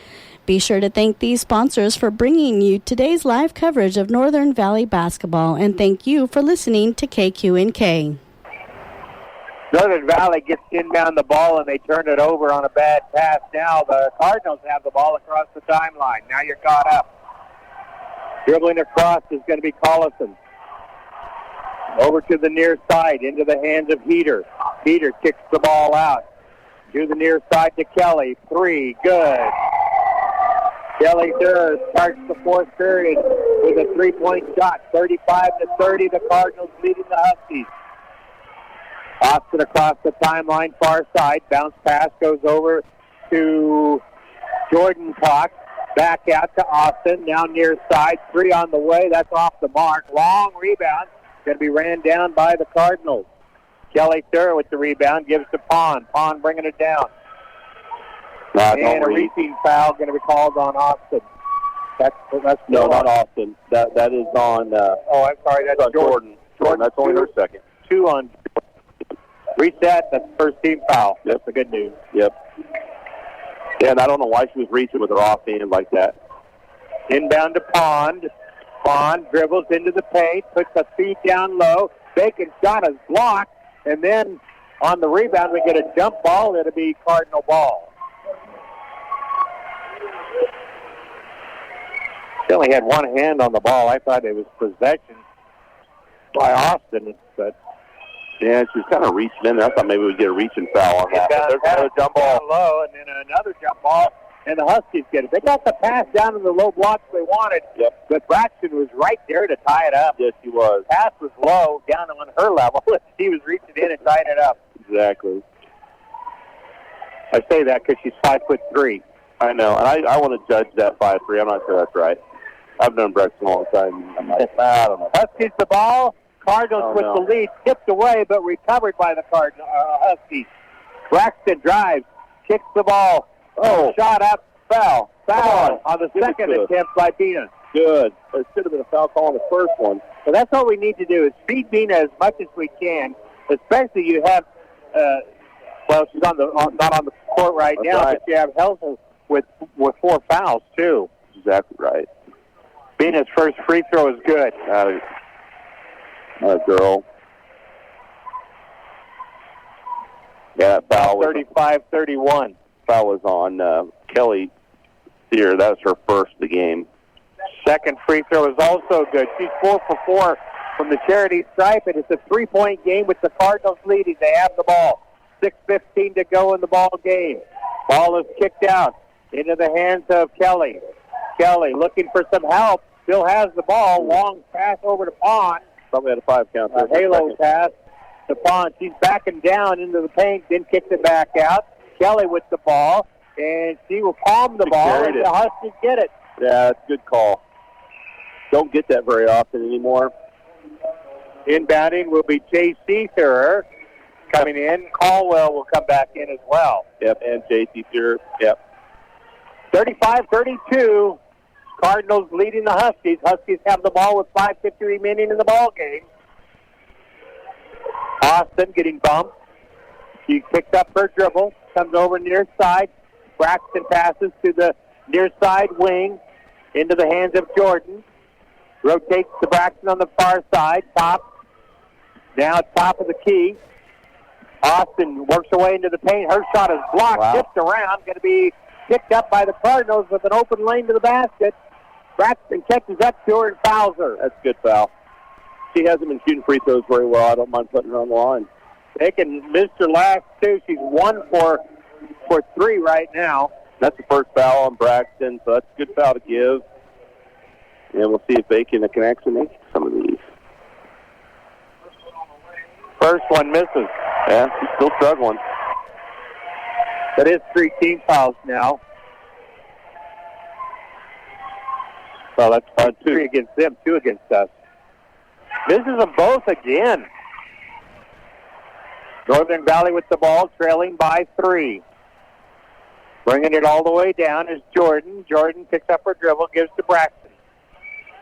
Be sure to thank these sponsors for bringing you today's live coverage of Northern Valley basketball, and thank you for listening to KQNK. Northern Valley gets inbound the ball, and they turn it over on a bad pass. Now the Cardinals have the ball across the timeline. Now you're caught up. Dribbling across is going to be Collison. Over to the near side, into the hands of Heater. Heater kicks the ball out. To the near side to Kelly. 3, good. Kelly Durr starts the fourth period with a three-point shot. 35-30, the Cardinals leading the Huskies. Austin across the timeline, far side. Bounce pass goes over to Jordan Cox. Back out to Austin. Now near side. 3 on the way. That's off the mark. Long rebound. Going to be ran down by the Cardinals. Kelly Thur with the rebound. Gives to Pond. Pond bringing it down. And a reaching foul going to be called on Austin. That's No, not Austin. That is on. I'm sorry. That's on Jordan. Jordan. That's only her second. 2 on reset. That's the first team foul. That's the good news. Yep. Yeah, and I don't know why she was reaching with her offhand like that. Inbound to Pond. Pond dribbles into the paint, puts a feet down low. Bacon's shot is blocked, and then on the rebound we get a jump ball. It'll be Cardinal ball. She only had one hand on the ball. I thought it was possession by Austin, but yeah, she was kind of reaching in there. I thought maybe we'd get a reaching foul on that. There's another jump ball. Low, and then another jump ball, and the Huskies get it. They got the pass down in the low blocks they wanted, but Braxton was right there to tie it up. Yes, he was. Pass was low, down on her level. She was reaching in and tying it up. Exactly. I say that because she's 5'3". I know, and I want to judge that 5'3". I'm not sure that's right. I've known Braxton all the time. I'm like, I don't know. Huskies the ball. Cardinals with the lead, tipped away, but recovered by the Huskies. Braxton drives, kicks the ball Oh, shot up, foul on. on the Give it second to us. attempt by Bina. Good. There should have been a foul call on the first one. So that's all we need to do is beat Bina as much as we can. Especially you have, well, she's on not on the court right That's now, right. but you have Helsel with 4 fouls too. Exactly right. Bina's first free throw is good. Girl. Yeah, that foul was 35-31. foul was on Kelly Sear. That was her first of the game. Second free throw is also good. She's 4 for 4 from the charity stripe, and it's a 3-point game with the Cardinals leading. They have the ball. 6:15 to go in the ball game. Ball is kicked out into the hands of Kelly. Kelly looking for some help. Still has the ball. Long pass over to Pond. Probably had a 5 count there. A halo pass to Pond. She's backing down into the paint, then kicks it back out. Kelly with the ball, and she will palm the ball, and the Huskies get it. Yeah, that's a good call. Don't get that very often anymore. Inbounding will be J.C. Thurer coming in. Caldwell will come back in as well. Yep, and J.C. Sear. Yep. 35-32. Cardinals leading the Huskies. Huskies have the ball with 5:50 remaining in the ball game. Austin getting bumped. She picks up her dribble, comes over near side. Braxton passes to the near side wing into the hands of Jordan. Rotates to Braxton on the far side. Top. Now top of the key. Austin works her way into the paint. Her shot is blocked, tipped around. Going to be picked up by the Cardinals with an open lane to the basket. Braxton catches up to her and fouls her. That's a good foul. She hasn't been shooting free throws very well. I don't mind putting her on the line. They can miss her last two. She's 1 for 3 right now. That's the first foul on Braxton, so that's a good foul to give. And we'll see if they can actually make some of these. First one misses. Yeah, she's still struggling. That is 3 team fouls now. Well, that's 3 against them, 2 against us. Misses them both again. Northern Valley with the ball, trailing by 3. Bringing it all the way down is Jordan. Jordan picks up her dribble, gives to Braxton.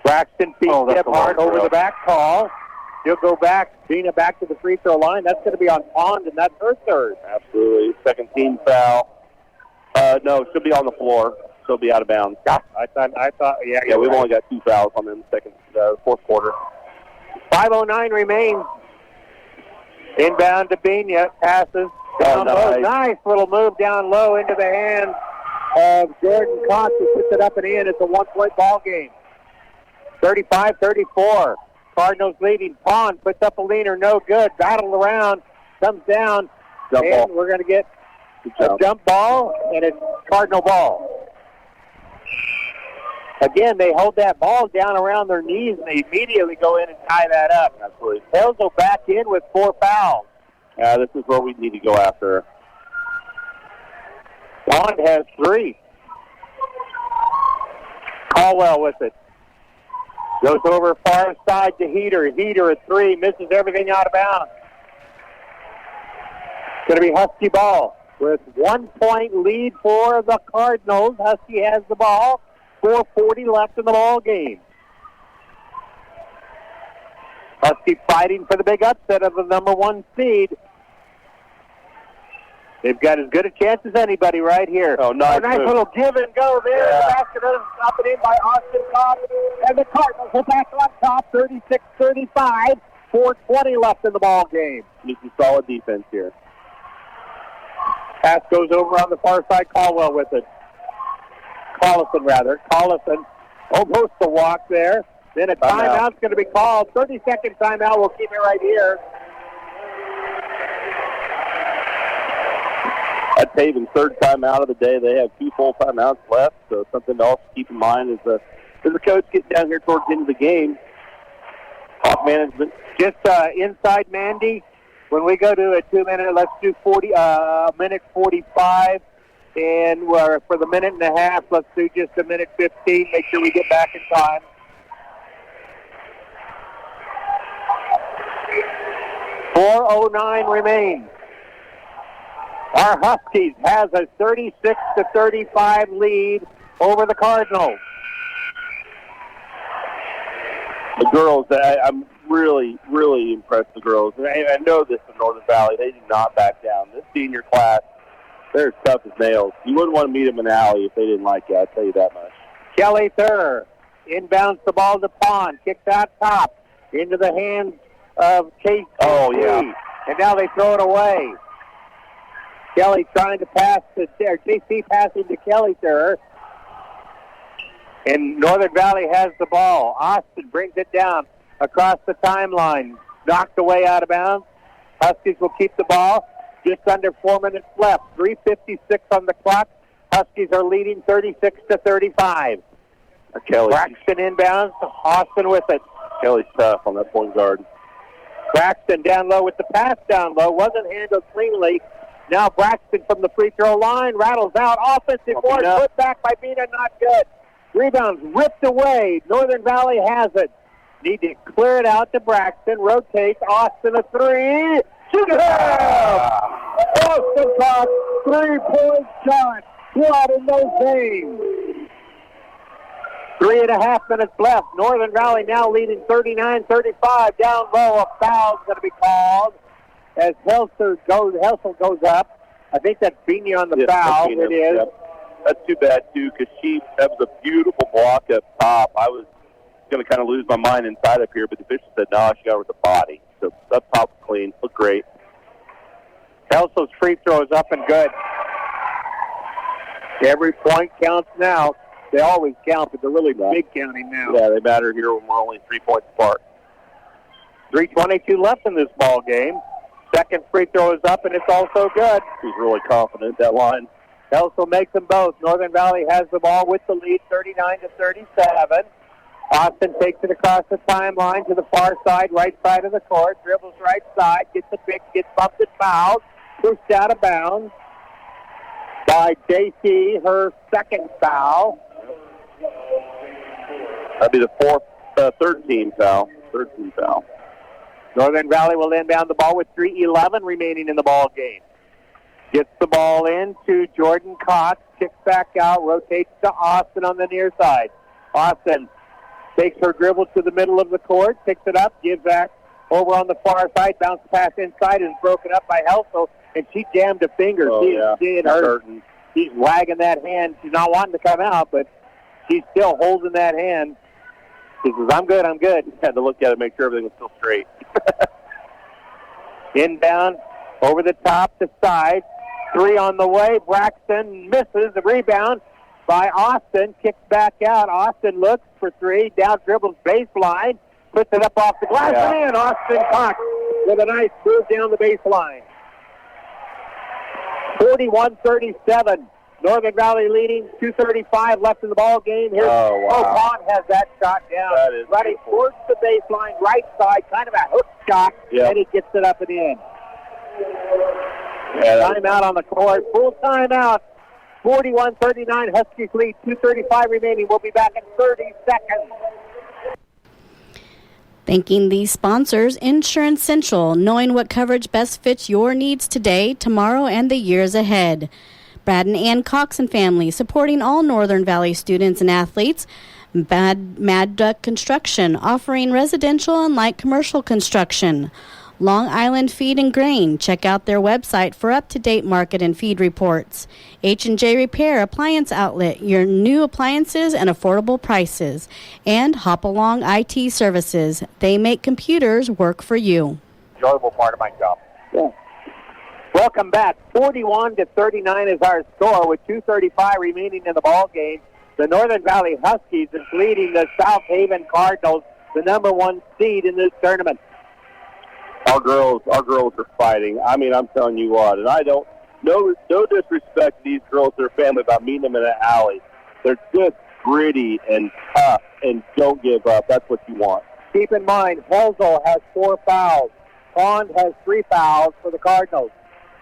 Braxton feeds Deb hard over the back call. She'll go back, Bina back to the free throw line. That's going to be on Pond, and that's her third. Absolutely. Second team foul. No, she'll be on the floor. She'll be out of bounds. I thought, yeah. Yeah, we've only got 2 fouls on them in the fourth quarter. 5:09 remains. Inbound to Bina. Passes down low. Nice little move down low into the hands of Jordan Cox, who puts it up and in. It's a 1-point ball game. 35-34. Cardinals leading. Pond puts up a leaner. No good. Battled around. Comes down. Jump and ball. We're going to get a jump ball, and it's Cardinal ball. Again, they hold that ball down around their knees, and they immediately go in and tie that up. Absolutely. They'll go back in with 4 fouls. Yeah, this is where we need to go after. Pond has 3. Caldwell with it. Goes over far side to Heater. Heater at 3. Misses everything out of bounds. It's going to be Husky ball. With 1-point lead for the Cardinals. Husky has the ball. 4:40 left in the ball game. Husky fighting for the big upset of the number 1 seed. They've got as good a chance as anybody right here. Oh, nice move. Little give and go there. Yeah. The basket is up and in by Austin Cox. And the Cardinals are back on top, 36-35. 4:20 left in the ball game. Need some solid defense here. Pass goes over on the far side. Caldwell with it. Collison almost a walk there. Then a timeout's going to be called. 30-second timeout. We'll keep it right here. That's Haven's third timeout of the day. They have 2 full timeouts left, so something to also keep in mind as the coach gets down here towards the end of the game. Off management. Just inside Mandy. When we go to a 2-minute, let's do minute 45. And for the minute and a half, let's do just a minute 15. Make sure we get back in time. .409 remains. Our Huskies has a 36-35 lead over the Cardinals. The girls, I'm really, really impressed with the girls. I know this in Northern Valley. They do not back down. This senior class, they're as tough as nails. You wouldn't want to meet them in the alley if they didn't like you, I'll tell you that much. Kelly Thurr inbounds the ball to Pond. Kicks out top into the hands of Casey. Oh, yeah. And now they throw it away. Kelly trying to pass to JC passing to Kelly Thurr. And Northern Valley has the ball. Austin brings it down across the timeline. Knocked away out of bounds. Huskies will keep the ball. Just under 4 minutes left. 3:56 on the clock. Huskies are leading 36-35. Kelly. Braxton inbounds. Austin with it. Kelly's tough on that point guard. Braxton down low with the pass down low. Wasn't handled cleanly. Now Braxton from the free throw line. Rattles out. Offensive board. Put back by Bina. Not good. Rebounds ripped away. Northern Valley has it. Need to clear it out to Braxton. Rotates. Austin a three. Shoot it! Austin Cox, 3-point shot. What in those games? 3.5 minutes left. Northern Valley now leading 39-35. Down low, a foul's going to be called as Helsel goes up. I think that's Bina on the foul. Bina, it is. Yep. That's too bad, too, because that was a beautiful block up top. I was going to kind of lose my mind inside up here, but the official said, no, she got her with the body. So up top was clean. Looked great. Helsel's free throw is up and good. Every point counts now. They always count, but they're really big counting now. Yeah, they matter here when we're only 3 points apart. 3:22 left in this ball game. Second free throw is up, and it's also good. He's really confident, that line. Helsel makes them both. Northern Valley has the ball with the lead, 39-37. Austin takes it across the timeline to the far side, right side of the court. Dribbles right side, gets a pick, gets bumped and fouled. Pushed out of bounds by JC, her second foul. That'd be the third team foul. Northern Valley will inbound the ball with 3:11 remaining in the ball game. Gets the ball in to Jordan Cox, kicks back out, rotates to Austin on the near side. Austin takes her dribble to the middle of the court, picks it up, gives back over on the far side, bounce pass inside, and broken up by Helsel, and she jammed a finger. It hurt. She's wagging that hand. She's not wanting to come out, but she's still holding that hand. She says, I'm good. Had to look at it, make sure everything was still straight. Inbound, over the top to side. Three on the way. Braxton misses the rebound by Austin. Kicks back out. Austin looks for three. Down dribbles baseline. Puts it up off the glass. And Austin Cox with a nice move down the baseline. 41-37. Northern Valley leading. 2:35 left in the ball game. Here's Pond has that shot down. That is running towards the baseline, right side, kind of a hook shot, and he gets it up and in. Timeout on the court. Full timeout. 41-39. Huskies lead. 2:35 remaining. We'll be back in 30 seconds. Thanking these sponsors, Insurance Central, knowing what coverage best fits your needs today, tomorrow, and the years ahead. Brad and Ann Cox and family, supporting all Northern Valley students and athletes. Mad Duck Construction, offering residential and light commercial construction. Long Island Feed and Grain. Check out their website for up-to-date market and feed reports. H&J Repair Appliance Outlet, your new appliances and affordable prices. And Hop Along IT Services. They make computers work for you. Enjoyable part of my job. Yeah. Welcome back. 41-39 is our score with 2:35 remaining in the ball game. The Northern Valley Huskies is leading the South Haven Cardinals, the number one seed in this tournament. Our girls are fighting. I mean, I'm telling you what, and I don't, no disrespect to these girls, their family, about meeting them in an alley. They're just gritty and tough and don't give up. That's what you want. Keep in mind, Helsel has 4 fouls. Pond has 3 fouls for the Cardinals.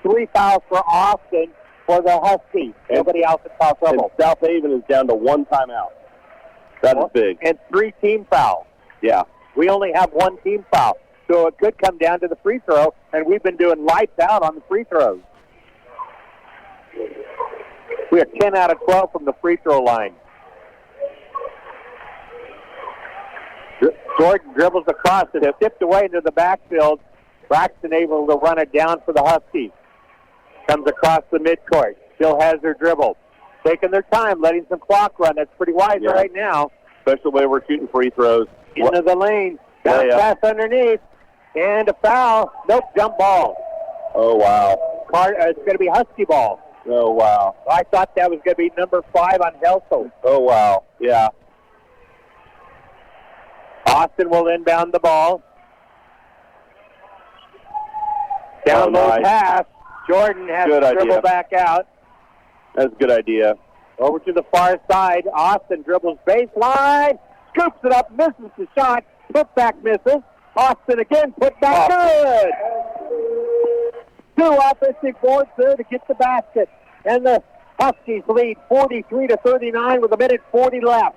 3 fouls for Austin for the Huskies. Nobody else in foul trouble. South Haven is down to 1 timeout. That is big. And 3 team fouls. Yeah. We only have 1 team foul. So it could come down to the free throw, and we've been doing lights out on the free throws. We are 10 out of 12 from the free throw line. Jordan dribbles across it. It tipped away into the backfield. Braxton able to run it down for the Huskies. Comes across the midcourt. Still has her dribble. Taking their time, letting some clock run. That's pretty wise right now. Especially the way we're shooting free throws. Into the lane. Bounce pass underneath. And a foul. Nope, jump ball. Oh, wow. It's going to be Husky ball. Oh, wow. I thought that was going to be number 5 on Helso. Oh, wow. Yeah. Austin will inbound the ball. Down low pass. Jordan has to dribble back out. That's a good idea. Over to the far side. Austin dribbles baseline. Scoops it up. Misses the shot. Put back misses. Austin again. Put back good. 2 offensive boards there to get the basket. And the Huskies lead 43-39 with 1:40 left.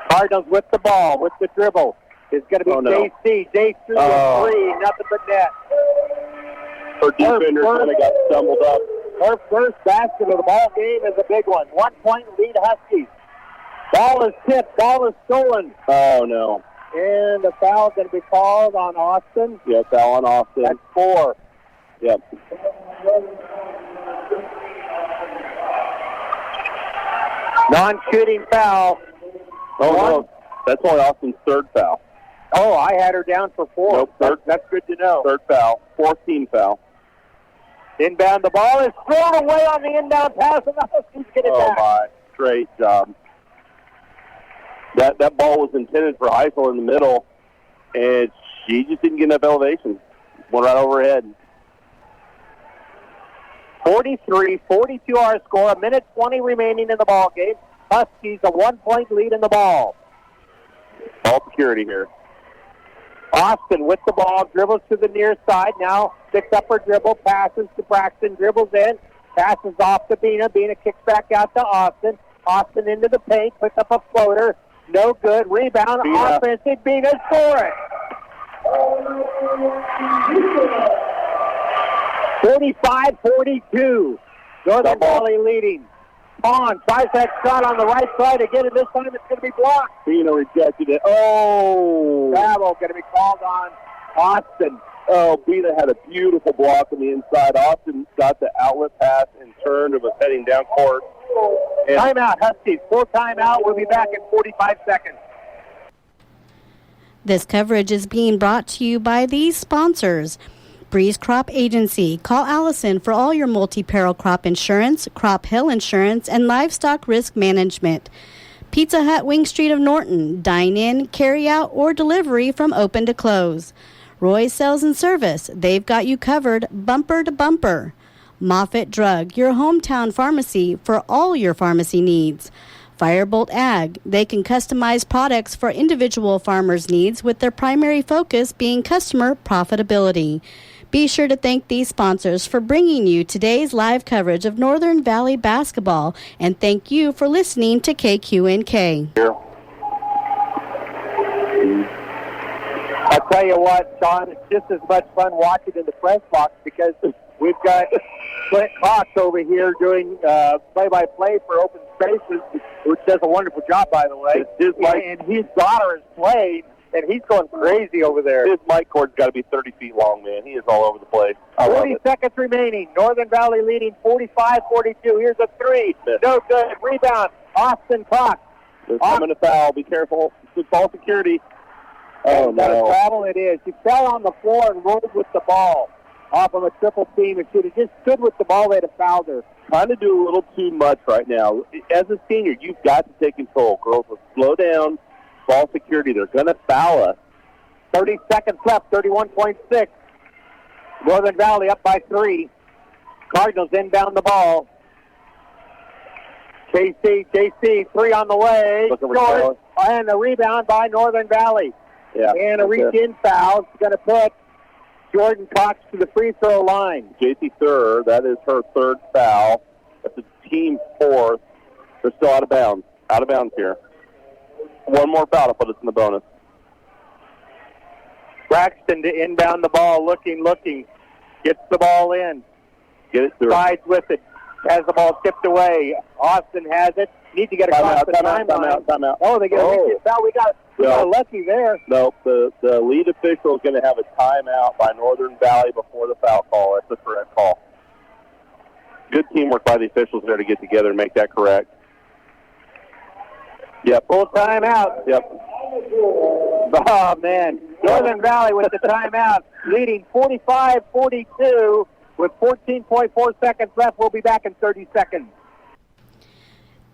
Cardinals with the ball, with the dribble. It's going to be JC. JC with 3, nothing but net. Her defender kind of got stumbled up. Her first basket of the ball game is a big one. 1 point lead Huskies. Ball is tipped. Ball is stolen. Oh, no. And the foul going to be called on Austin. Yeah, foul on Austin. That's 4. Yep. Non-shooting foul. Oh, no. That's only Austin's 3rd foul. Oh, I had her down for 4. Nope, that's good to know. 3rd foul. 4th team foul. Inbound, the ball is thrown away on the inbound pass, and the Huskies get it back. Oh, my. Great job. That ball was intended for Heisel in the middle, and she just didn't get enough elevation. Went right overhead. 43-42 our score. 1:20 remaining in the ball game. Huskies a 1-point lead in the ball. Ball security here. Austin with the ball, dribbles to the near side. Now picks up her dribble, passes to Braxton, dribbles in, passes off to Bina. Bina kicks back out to Austin. Austin into the paint, puts up a floater. No good. Rebound. Bina. Offensive. Bina score it. 45-42. Northern Valley leading. Vaughn tries that shot on the right side again, and this time it's going to be blocked. Bina rejected it. Oh! Travel going to be called on Austin. Oh, Bina had a beautiful block on the inside. Austin got the outlet pass and turned and was heading down court. And timeout, Huskies. Full timeout. We'll be back in 45 seconds. This coverage is being brought to you by these sponsors. Breeze Crop Agency. Call Allison for all your multi-peril crop insurance, crop hill insurance, and livestock risk management. Pizza Hut Wing Street of Norton. Dine in, carry out, or delivery from open to close. Roy's Sales and Service. They've got you covered bumper to bumper. Moffitt Drug, your hometown pharmacy for all your pharmacy needs. Firebolt Ag. They can customize products for individual farmers' needs with their primary focus being customer profitability. Be sure to thank these sponsors for bringing you today's live coverage of Northern Valley basketball, and thank you for listening to KQNK. I'll tell you what, Sean, it's just as much fun watching in the press box because we've got Clint Cox over here doing play-by-play for Open Spaces, which does a wonderful job, by the way. And his daughter is playing, and he's going crazy over there. His mic cord's got to be 30 feet long, man. He is all over the place. 40 seconds remaining. Northern Valley leading 45-42. Here's a 3. No good. Rebound. Austin Cox. There's coming a foul. Be careful. It's ball security. Oh, no. Travel it is. She fell on the floor and rolled with the ball off of a triple team. If she had just stood with the ball, they'd have fouled her. Trying to do a little too much right now. As a senior, you've got to take control. Girls, let's slow down. Ball security. They're going to foul us. 30 seconds left. 31.6. Northern Valley up by 3. Cardinals inbound the ball. JC, 3 on the way. Short, and a rebound by Northern Valley. Yeah, and a reach-in foul. She's going to put Jordan Cox to the free throw line. JC Thur, that is her 3rd foul. That's a team 4th. They're still out of bounds. Out of bounds here. One more foul to put us in the bonus. Braxton to inbound the ball, looking. Gets the ball in. Get it through. Sides with it. has the ball tipped away. Austin has it. Need to get across the timeline. Timeout. Oh, they get a foul. We got lucky there. No, the lead official is going to have a timeout by Northern Valley before the foul call. That's the correct call. Good teamwork by the officials there to get together and make that correct. Yep. Full timeout. Yep. Oh, man. Northern Valley with the timeout, leading 45-42 with 14.4 seconds left. We'll be back in 30 seconds.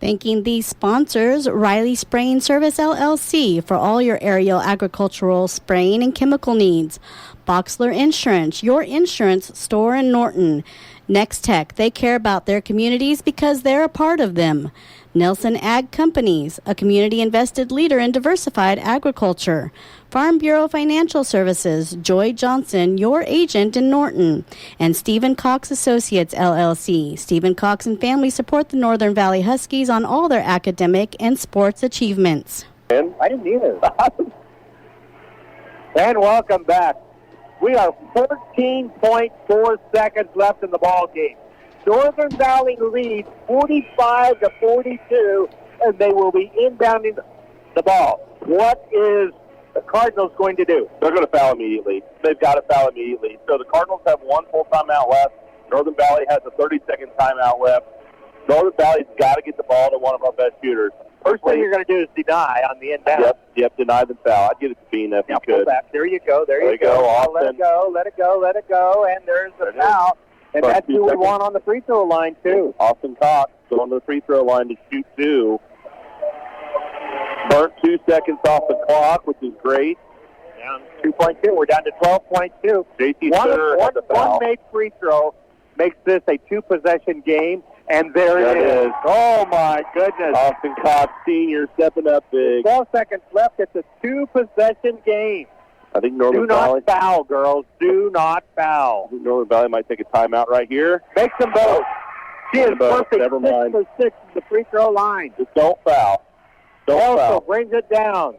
Thanking these sponsors, Riley Spraying Service LLC for all your aerial agricultural spraying and chemical needs. Boxler Insurance, your insurance store in Norton. Next Tech, they care about their communities because they're a part of them. Nelson Ag Companies, a community-invested leader in diversified agriculture. Farm Bureau Financial Services, Joy Johnson, your agent in Norton. And Stephen Cox Associates, LLC. Stephen Cox and family support the Northern Valley Huskies on all their academic and sports achievements. I didn't either. And welcome back. We are 14.4 seconds left in the ball game. Northern Valley leads 45-42, and they will be inbounding the ball. What is the Cardinals going to do? They're going to foul immediately. They've got to foul immediately. So the Cardinals have one full timeout left. Northern Valley has a 30-second timeout left. Northern Valley's got to get the ball to one of our best shooters. First thing you're going to do is deny on the inbound. Yep, deny the foul. I'd give it to Bean if you could. Pull back. There you go. There you go. Let it go. And there's the foul. And that's who we want on the free throw line, too. Austin Cox going to the free throw line to shoot two. Burnt 2 seconds off the clock, which is great. Down 2.2. We're down to 12.2. JT Sutter has the foul. One made free throw makes this a two-possession game, and there it is. Oh, my goodness. Austin Cox, senior, stepping up big. 12 seconds left. It's a two-possession game. I think Northern Valley. Do not foul, girls. Do not foul. I think Northern Valley might take a timeout right here. Makes them both. She is perfect. Never mind. 6 for 6 at the free throw line. Just don't foul. Don't foul. Brings it down.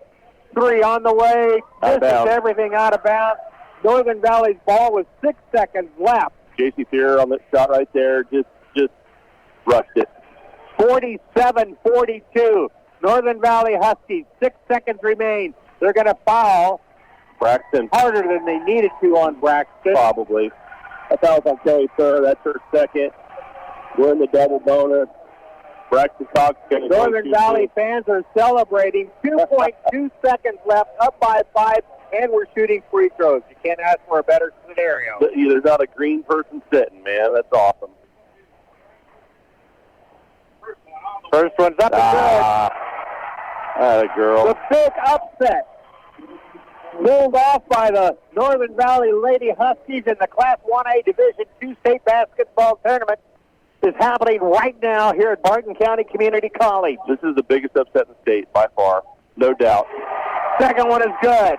3 on the way. This is everything out of bounds. Northern Valley's ball with 6 seconds left. JC Thier on that shot right there. Just rushed it. 47-42. Northern Valley Huskies. 6 seconds remain. They're going to foul. Braxton. Harder than they needed to on Braxton. Probably. That foul's on Kelly Thur. That's her second. We're in the double bonus. Braxton Cox. Northern Valley fans are celebrating. 2.2 seconds left, up by 5, and we're shooting free throws. You can't ask for a better scenario. There's not a green person sitting, man. That's awesome. First one's up and good. Girl. The big upset. Pulled off by the Northern Valley Lady Huskies in the Class 1A Division II state basketball tournament is happening right now here at Barton County Community College. This is the biggest upset in the state by far, no doubt. Second one is good.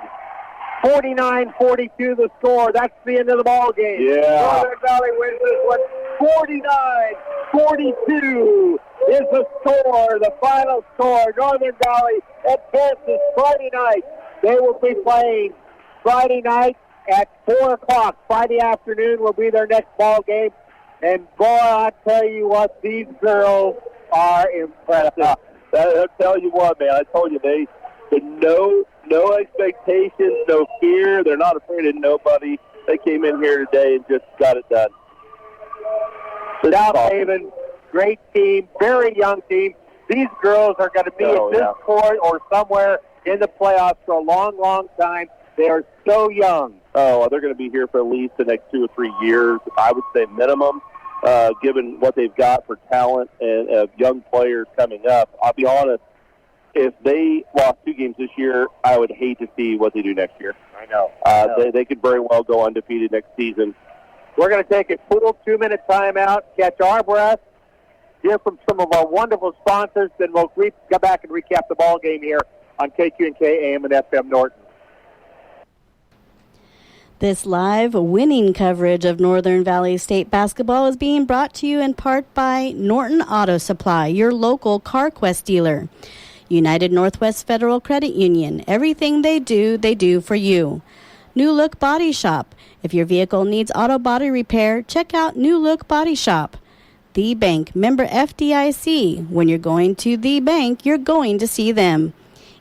49-42 the score. That's the end of the ball game. Yeah. Northern Valley wins this one. 49-42 is the score, the final score. Northern Valley at Kansas Friday night. They will be playing Friday night at 4 o'clock. Friday afternoon will be their next ball game. And, boy, I tell you what, these girls are impressive. I'll tell you what, man. I told you, they no expectations, no fear. They're not afraid of nobody. They came in here today and just got it done. South Haven, great team, very young team. These girls are going to be at this court or somewhere in the playoffs for a long, long time. They are so young. Oh, they're going to be here for at least the next 2 or 3 years, I would say minimum, given what they've got for talent and young players coming up. I'll be honest, if they lost 2 games this year, I would hate to see what they do next year. I know. They could very well go undefeated next season. We're going to take a full 2-minute timeout, catch our breath, hear from some of our wonderful sponsors, then we'll go back and recap the ball game here on KQNK AM and FM Norton. This live winning coverage of Northern Valley State basketball is being brought to you in part by Norton Auto Supply, your local CarQuest dealer. United Northwest Federal Credit Union. Everything they do for you. New Look Body Shop. If your vehicle needs auto body repair, check out New Look Body Shop. The Bank, member FDIC. When you're going to The Bank, you're going to see them.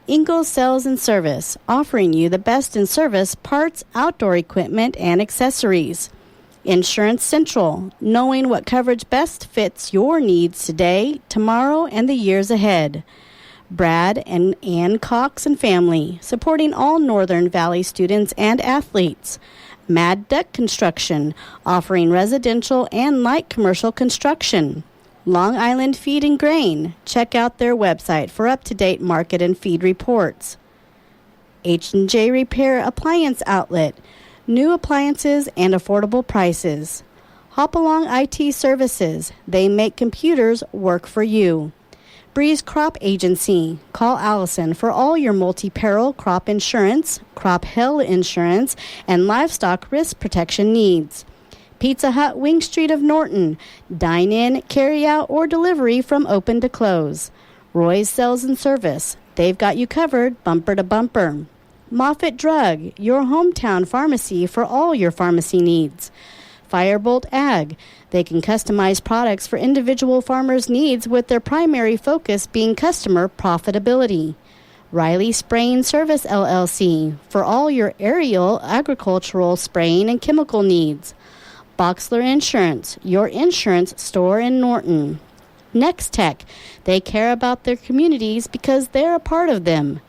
Ingalls Sales and Service, offering you the best in service, parts, outdoor equipment, and accessories. Insurance Central, knowing what coverage best fits your needs today, tomorrow, and the years ahead. Brad and Ann Cox and family, supporting all Northern Valley students and athletes. Mad Duck Construction, offering residential and light commercial construction. Long Island Feed and Grain. Check out their website for up-to-date market and feed reports. H&J Repair Appliance Outlet. New appliances and affordable prices. Hopalong IT Services. They make computers work for you. Breeze Crop Agency. Call Allison for all your multi-peril crop insurance, crop hail insurance, and livestock risk protection needs. Pizza Hut Wing Street of Norton. Dine in, carry out, or delivery from open to close. Roy's Sales and Service. They've got you covered bumper to bumper. Moffitt Drug, your hometown pharmacy for all your pharmacy needs. Firebolt Ag. They can customize products for individual farmers' needs with their primary focus being customer profitability. Riley Spraying Service LLC for all your aerial agricultural spraying and chemical needs. Boxler Insurance, your insurance store in Norton. Next Tech, they care about their communities because they're a part of them.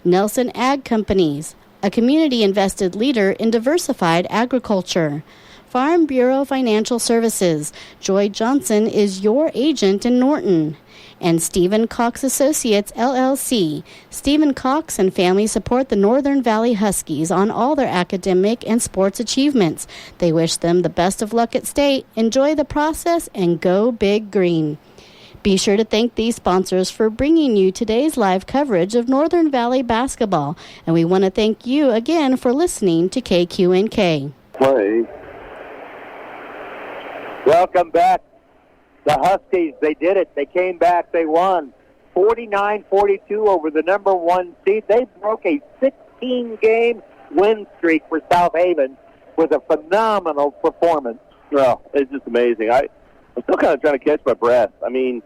Nelson Ag Companies, a community-invested leader in diversified agriculture. Farm Bureau Financial Services, Joy Johnson is your agent in Norton. And Stephen Cox Associates, LLC. Stephen Cox and family support the Northern Valley Huskies on all their academic and sports achievements. They wish them the best of luck at state. Enjoy the process and go Big Green. Be sure to thank these sponsors for bringing you today's live coverage of Northern Valley basketball. And we want to thank you again for listening to KQNK. Play. Welcome back. The Huskies, they did it. They came back. They won 49-42 over the number one seed. They broke a 16-game win streak for South Haven with a phenomenal performance. Well, it's just amazing. I'm still kind of trying to catch my breath. I mean,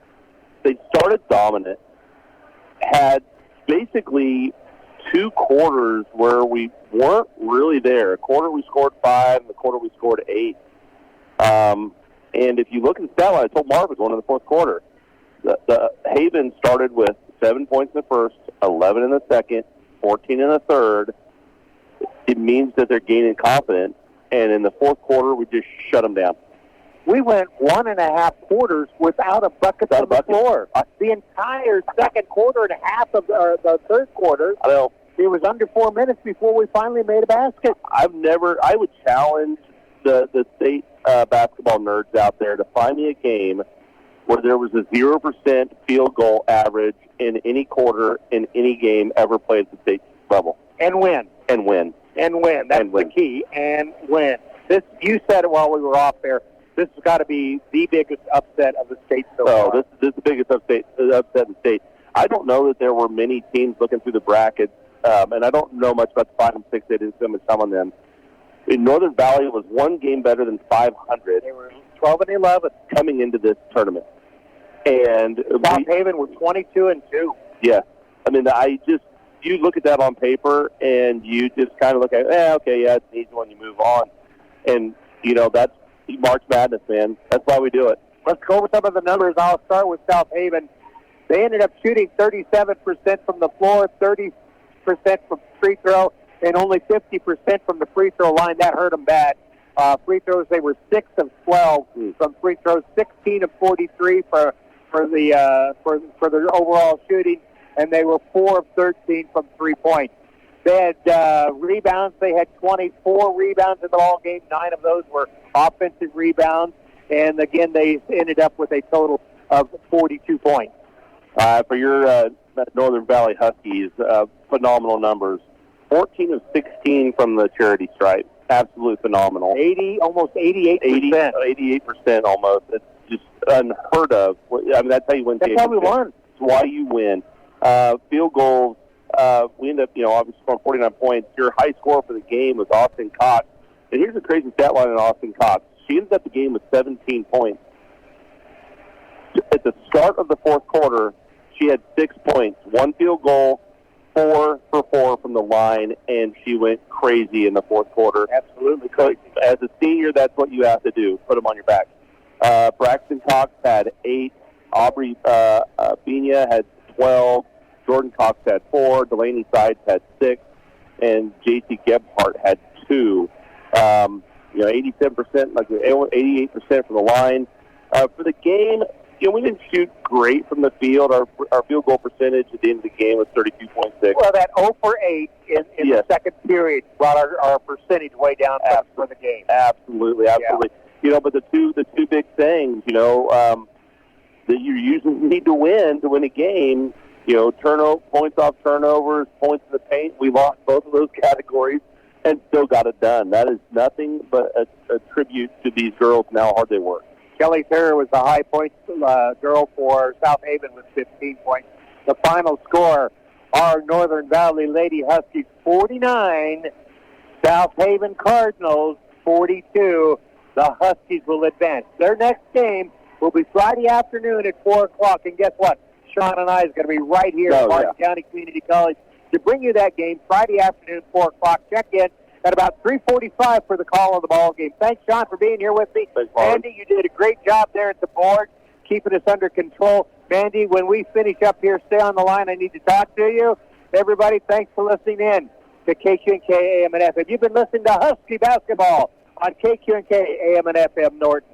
they started dominant, had basically two quarters where we weren't really there. A quarter we scored 5, and the quarter we scored 8. And if you look at the stat line, I told Marv it was one in the fourth quarter. The Haven started with 7 points in the first, 11 in the second, 14 in the third. It means that they're gaining confidence. And in the fourth quarter, we just shut them down. We went 1.5 quarters without a bucket on the floor. The entire second quarter and a half of the third quarter, I know. It was under 4 minutes before we finally made a basket. I would challenge the state basketball nerds out there to find me a game where there was a 0% field goal average in any quarter in any game ever played at the state level. And win. And win. And win. That's the key. And win. You said it while we were off there. This has got to be the biggest upset of the state so far. This is the biggest upset in the state. I don't know that there were many teams looking through the brackets, and I don't know much about the 5 and 6. They didn't spend much time on them. In Northern Valley, it was one game better than 500. They were 12 and 11 coming into this tournament. And South Haven were 22 and 2. Yeah. I mean, you look at that on paper, and you just kind of look at, okay, yeah, it's an easy one, you move on. And, that's March Madness, man. That's why we do it. Let's go over some of the numbers. I'll start with South Haven. They ended up shooting 37% from the floor, 30% from free throw, and only 50% from the free throw line. That hurt them bad. Free throws, they were 6 of 12 from free throws, 16 of 43 for their overall shooting, and they were 4 of 13 from 3-point. They had rebounds. They had 24 rebounds in the ball game. 9 of those were offensive rebounds, and again, they ended up with a total of 42 points. For your Northern Valley Huskies, phenomenal numbers. 14 of 16 from the charity stripe. Absolutely phenomenal. Almost 88%. 88% almost. It's just unheard of. I mean, that's how you win. That's how we won. It's why you win. Field goals, we ended up, obviously scoring 49 points. Your high scorer for the game was Austin Cox. And here's the crazy stat line on Austin Cox. She ended up the game with 17 points. the start of the fourth quarter, she had 6 points, 1 field goal, 4 for 4 from the line, and she went crazy in the fourth quarter. Absolutely crazy. As a senior, that's what you have to do, put them on your back. Braxton Cox had 8, Aubrey Bina had 12, Jordan Cox had 4, Delaney Sides had 6, and JT Gebhardt had 2. 87%, like 88% from the line. For the game, we didn't shoot great from the field. Our field goal percentage at the end of the game was 32.6. Well, that 0 for 8 in the second period brought our percentage way down for the game. Absolutely. Yeah. But the two big things, that you usually need to win a game, points off turnovers, points in the paint. We lost both of those categories and still got it done. That is nothing but a tribute to these girls and how hard they work. Kelly Thayer was the high points girl for South Haven with 15 points. The final score, our Northern Valley Lady Huskies 49, South Haven Cardinals 42. The Huskies will advance. Their next game will be Friday afternoon at 4 o'clock. And guess what? Sean and I is going to be right here at Martin County Community College to bring you that game Friday afternoon, 4 o'clock. Check in at about 3:45 for the call of the ball game. Thanks, Sean, for being here with me. Thanks, Mandy, you did a great job there at the board, keeping us under control. Mandy, when we finish up here, stay on the line. I need to talk to you. Everybody, thanks for listening in to KQNK AM and FM. You've been listening to Husky Basketball on KQNK AM and FM Norton.